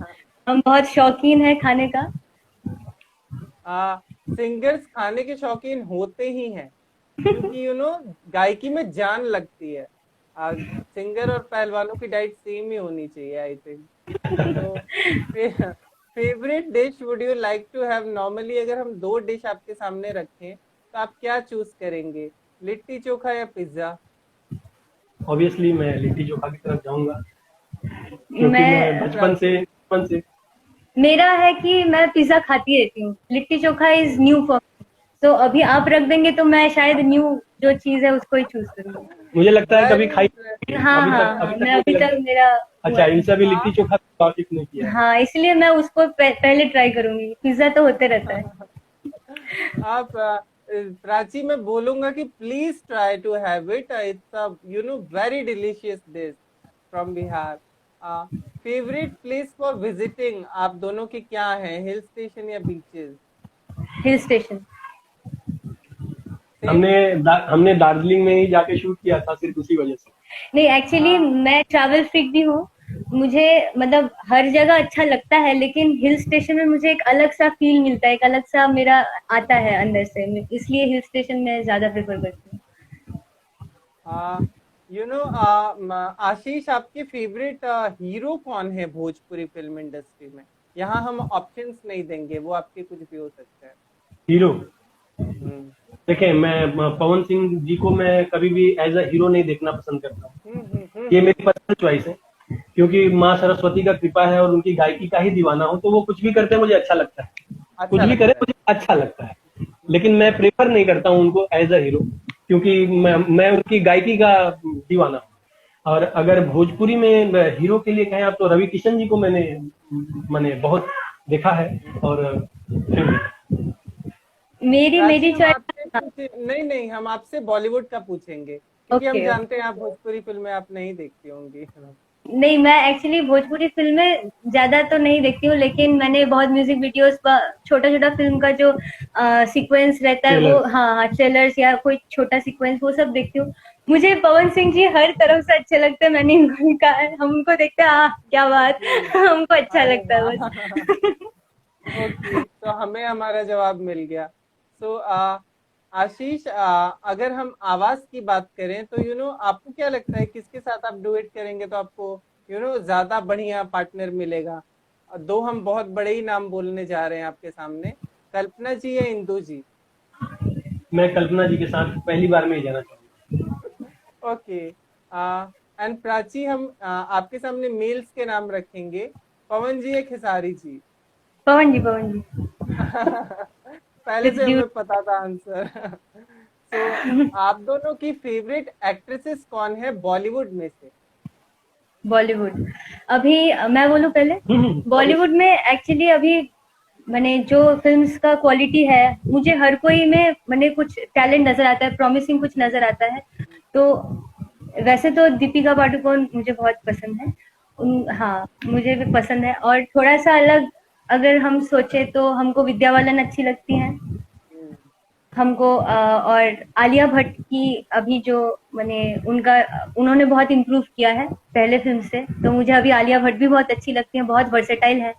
हम बहुत शौकीन है खाने का। सिंगर्स खाने के शौकीन होते ही हैं क्योंकि गायकी में जान लगती है। सिंगर और पहलवानों की डाइट सेम ही होनी चाहिए आई थिंक। तो favourite dish would you like to have? Normally अगर हम 2 डिश आपके सामने रखें तो आप क्या चूज करेंगे, लिट्टी चोखा या पिज्जा? ऑब्वियसली मैं लिट्टी चोखा की तरफ जाऊंगा क्योंकि मैं बचपन से मेरा है कि मैं पिज्जा खाती रहती हूँ, litti chokha is new for me. तो अभी आप रख देंगे तो मैं शायद न्यू जो चीज है उसको ही चूज करूंगी। मुझे लगता है कभी खाई। हाँ हाँ, मैं अभी तक मेरा अच्छा, इनसे अभी लिट्टी चोखा टॉपिक नहीं किया। हाँ, इसलिए मैं उसको पहले ट्राई करूंगी, पिज्जा तो होते रहता है। आप प्राची, मैं बोलूंगा कि please try to have it, it's a very delicious dish from Bihar. Favourite place for visiting आप दोनों के क्या है, हिल स्टेशन या बीचेस? Hill station. हमने दार्जिलिंग में ही जाके शूट किया था सिर्फ उसी वजह से। नहीं, एक्चुअली मैं ट्रैवल फ्रीक भी हूँ, मुझे हर जगह अच्छा लगता है, लेकिन हिल स्टेशन में मुझे एक अलग सा फील मिलता है, एक अलग सा मेरा आता है अंदर से, इसलिए हिल स्टेशन में ज्यादा प्रेफर करती हूँ। आशीष, आपके फेवरेट हीरो कौन है भोजपुरी फिल्म इंडस्ट्री में? यहाँ हम ऑप्शंस नहीं देंगे, वो आपके कुछ भी हो सकता है। हीरो देखिए, मैं पवन सिंह जी को मैं कभी भी एज अ हीरो नहीं देखना पसंद करता। ये मेरी पर्सनल चॉइस है क्योंकि माँ सरस्वती का कृपा है और उनकी गायकी का ही दीवाना हो, तो वो कुछ भी करते हैं मुझे अच्छा लगता है। कुछ भी करे मुझे अच्छा लगता है। लेकिन मैं प्रेफर नहीं करता हूँ उनको एज अ हीरो, क्योंकि मैं उनकी गायकी का दीवाना हूँ। और अगर भोजपुरी में हीरो के लिए कहें आप, तो रवि किशन जी को मैंने बहुत देखा है और फिर मेरी प्राची मेरी हम आपसे चॉइस। पूछे, नहीं नहीं, हम आपसे बॉलीवुड का पूछेंगे क्योंकि हम ओके। जानते हैं आप भोजपुरी फिल्में आप नहीं देखती होंगी। नहीं, मैं एक्चुअली भोजपुरी फिल्में ज्यादा तो नहीं देखती हूँ, लेकिन मैंने बहुत म्यूजिक वीडियोस, छोटा छोटा फिल्म का जो सीक्वेंस रहता है वो, ट्रेलर। हाँ हाँ, ट्रेलर्स या कोई छोटा सीक्वेंस, वो सब देखती हूँ। मुझे पवन सिंह जी हर तरफ से अच्छे लगते हैं। मैंने इनको कहा है, हम उनको देखते हैं, क्या बात, जी, हमको अच्छा अरे लगता है वाह। बस। ओके, तो हमें हमारा जवाब मिल गया। सो आशीष, अगर हम आवाज की बात करें तो आपको क्या लगता है किसके साथ आप डुएट करेंगे तो आपको ज्यादा बढ़िया पार्टनर मिलेगा? दो हम बहुत बड़े ही नाम बोलने जा रहे हैं आपके सामने, कल्पना जी या इंदु जी। मैं कल्पना जी के साथ पहली बार में ही जाना चाहूंगा। ओके, एंड प्राची, हम आपके सामने मेल्स के नाम रखेंगे, पवन जी या खेसारी जी। पवन जी, पवन जी। पहले इट्स से ड्यू। हमें पता था आंसर। सो आप दोनों की फेवरेट एक्ट्रेसेस कौन है बॉलीवुड में से? बॉलीवुड, अभी मैं बोलूं पहले। Obvious। बॉलीवुड में एक्चुअली अभी मैंने जो फिल्म्स का क्वालिटी है, मुझे हर कोई में मैंने कुछ टैलेंट नजर आता है, प्रॉमिसिंग कुछ नजर आता है। तो वैसे तो दीपिका पादुकोण मुझे बहुत पसंद है। हाँ, मुझे भी पसंद है। और थोड़ा सा अलग अगर हम सोचे तो हमको विद्या बालन अच्छी लगती हैं हम्म, हमको। और आलिया भट्ट की अभी जो मैंने उनका, उन्होंने बहुत इम्प्रूव किया है पहले फिल्म से, तो मुझे अभी आलिया भट्ट भी बहुत अच्छी लगती है, बहुत वर्सेटाइल है।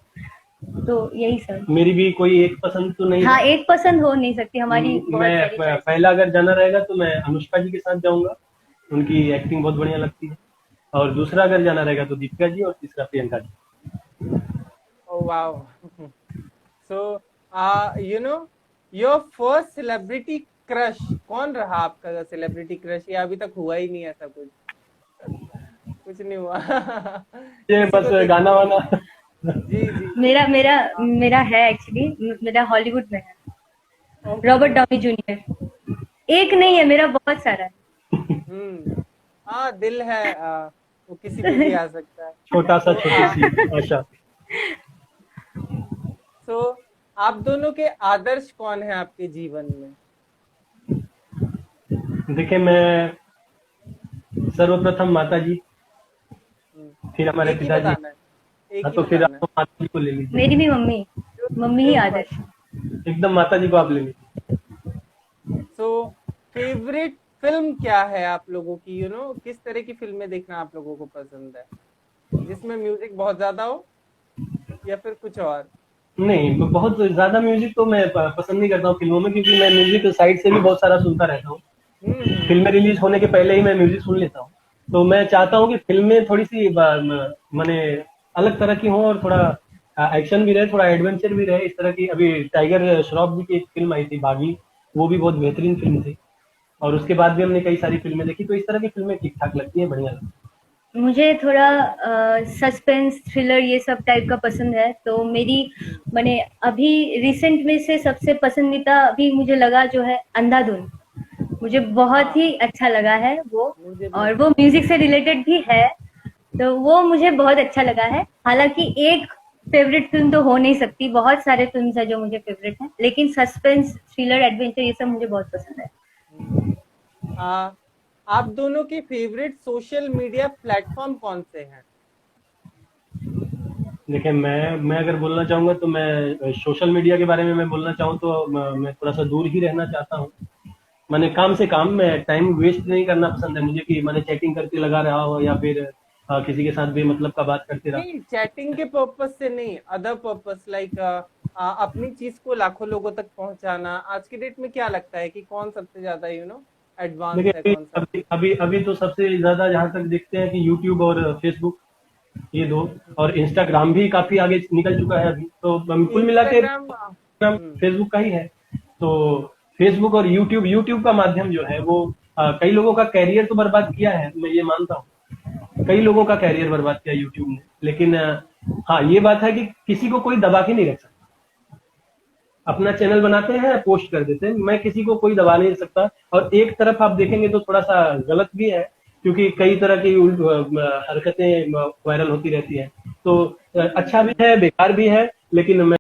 तो यही सब। मेरी भी कोई एक पसंद तो नहीं हाँ, है। एक पसंद हो नहीं सकती, हमारी बहुत मैं सारी चॉइस। पहला अगर जाना रहेगा तो मैं अनुष्का जी के साथ जाऊंगा, उनकी एक्टिंग बहुत बढ़िया लगती है। और दूसरा अगर जाना रहेगा तो दीपिका जी, और तीसरा Priyanka ji. oh wow। So your first celebrity crush कौन रहा आपका? सेलिब्रिटी क्रश या अभी तक हुआ ही नहीं ऐसा कुछ? कुछ नहीं हुआ। ये किसी बस को देख गाना के? वाना। जी जी जी। मेरा मेरा हाँ, मेरा है एक्चुअली, मेरा हॉलीवुड में है, ओके। Robert Downey junior. एक नहीं है, मेरा बहुत सारा है। हम्म, हाँ, दिल है, वो किसी पे भी आ सकता है। छोटा सा तो छोटी सी आशा। तो आप दोनों के आदर्श कौन है आपके जीवन में? देखिए, मैं सर्वप्रथम माता जी, फिर हमारे एक ही पिताजी। बताना है, एक हाँ, ही तो फिर बताना है। आप माता जी को ले लीजिए। मेरी भी मम्मी, जो मम्मी ही जो आदर्श है। एकदम माता जी को आप ले लीजिए। सो फेवरेट फिल्म क्या है आप लोगों की? किस तरह की फिल्में देखना आप लोगों को पसंद है, जिसमें म्यूजिक बहुत ज्यादा हो या फिर कुछ और? नहीं, बहुत ज्यादा म्यूजिक तो मैं पसंद नहीं करता हूँ फिल्मों में, क्योंकि मैं म्यूजिक साइड से भी बहुत सारा सुनता रहता हूँ। फिल्में हम्म। रिलीज होने के पहले ही मैं म्यूजिक सुन लेता हूँ। तो मैं चाहता हूँ कि फिल्में थोड़ी सी माने अलग तरह की हों, और थोड़ा एक्शन भी रहे, थोड़ा एडवेंचर भी रहे। इस तरह की अभी टाइगर श्रॉफ जी की एक फिल्म आई थी बागी, वो भी बहुत बेहतरीन फिल्म थी। और उसके बाद भी हमने कई सारी फिल्में देखी, तो इस तरह की फिल्में ठीक ठाक लगती हैं, बढ़िया लगती हैं। मुझे थोड़ा सस्पेंस थ्रिलर ये सब टाइप का पसंद है। तो मेरी मैंने अभी रिसेंट में से सबसे पसंदीदा अभी मुझे लगा जो है अंधाधुन, मुझे बहुत हाँ, ही अच्छा लगा है वो। मुझे भी और अच्छा वो लगा। म्यूजिक से रिलेटेड भी है, तो वो मुझे बहुत अच्छा लगा है। हालांकि एक फेवरेट फिल्म तो हो नहीं सकती, बहुत सारे फिल्म्स है जो मुझे फेवरेट हैं, लेकिन सस्पेंस थ्रिलर एडवेंचर ये सब मुझे बहुत पसंद है। हम्म। आ, आप दोनों के फेवरेट सोशल मीडिया प्लेटफॉर्म कौन से हैं? देखिए, मैं अगर बोलना चाहूंगा तो मैं सोशल मीडिया के बारे में मैं बोलना चाहूँ तो मैं थोड़ा सा दूर ही रहना चाहता हूँ। मैंने काम से काम में टाइम वेस्ट नहीं करना पसंद है मुझे, कि मैंने चैटिंग करके लगा रहा हो, या फिर किसी के साथ भी मतलब का बात करते रहा। नहीं, चैटिंग के पर्पस से नहीं, अदर पर्पस लाइक अपनी चीज को लाखों लोगों तक पहुंचाना। आज की डेट में क्या लगता है कि कौन सबसे ज्यादा एडवांस देखिए, है, कौन सा? अभी तो सबसे ज्यादा जहाँ तक देखते हैं कि यूट्यूब और फेसबुक, ये दो। और इंस्टाग्राम भी काफी आगे निकल चुका है अभी, तो कुल मिला के इंस्टाग्राम। फेसबुक का ही है। तो फेसबुक और यूट्यूब का माध्यम जो है वो कई लोगों का कैरियर तो बर्बाद किया है, मैं ये मानता हूँ। कई लोगों का कैरियर बर्बाद किया यूट्यूब ने, लेकिन हाँ, ये बात है कि किसी को कोई दबा के नहीं रख सकता। अपना चैनल बनाते हैं, पोस्ट कर देते हैं। मैं किसी को कोई दबा नहीं सकता। और एक तरफ आप देखेंगे तो थोड़ा सा गलत भी है, क्योंकि कई तरह की हरकतें वायरल होती रहती हैं। तो अच्छा भी है, बेकार भी है, लेकिन मैं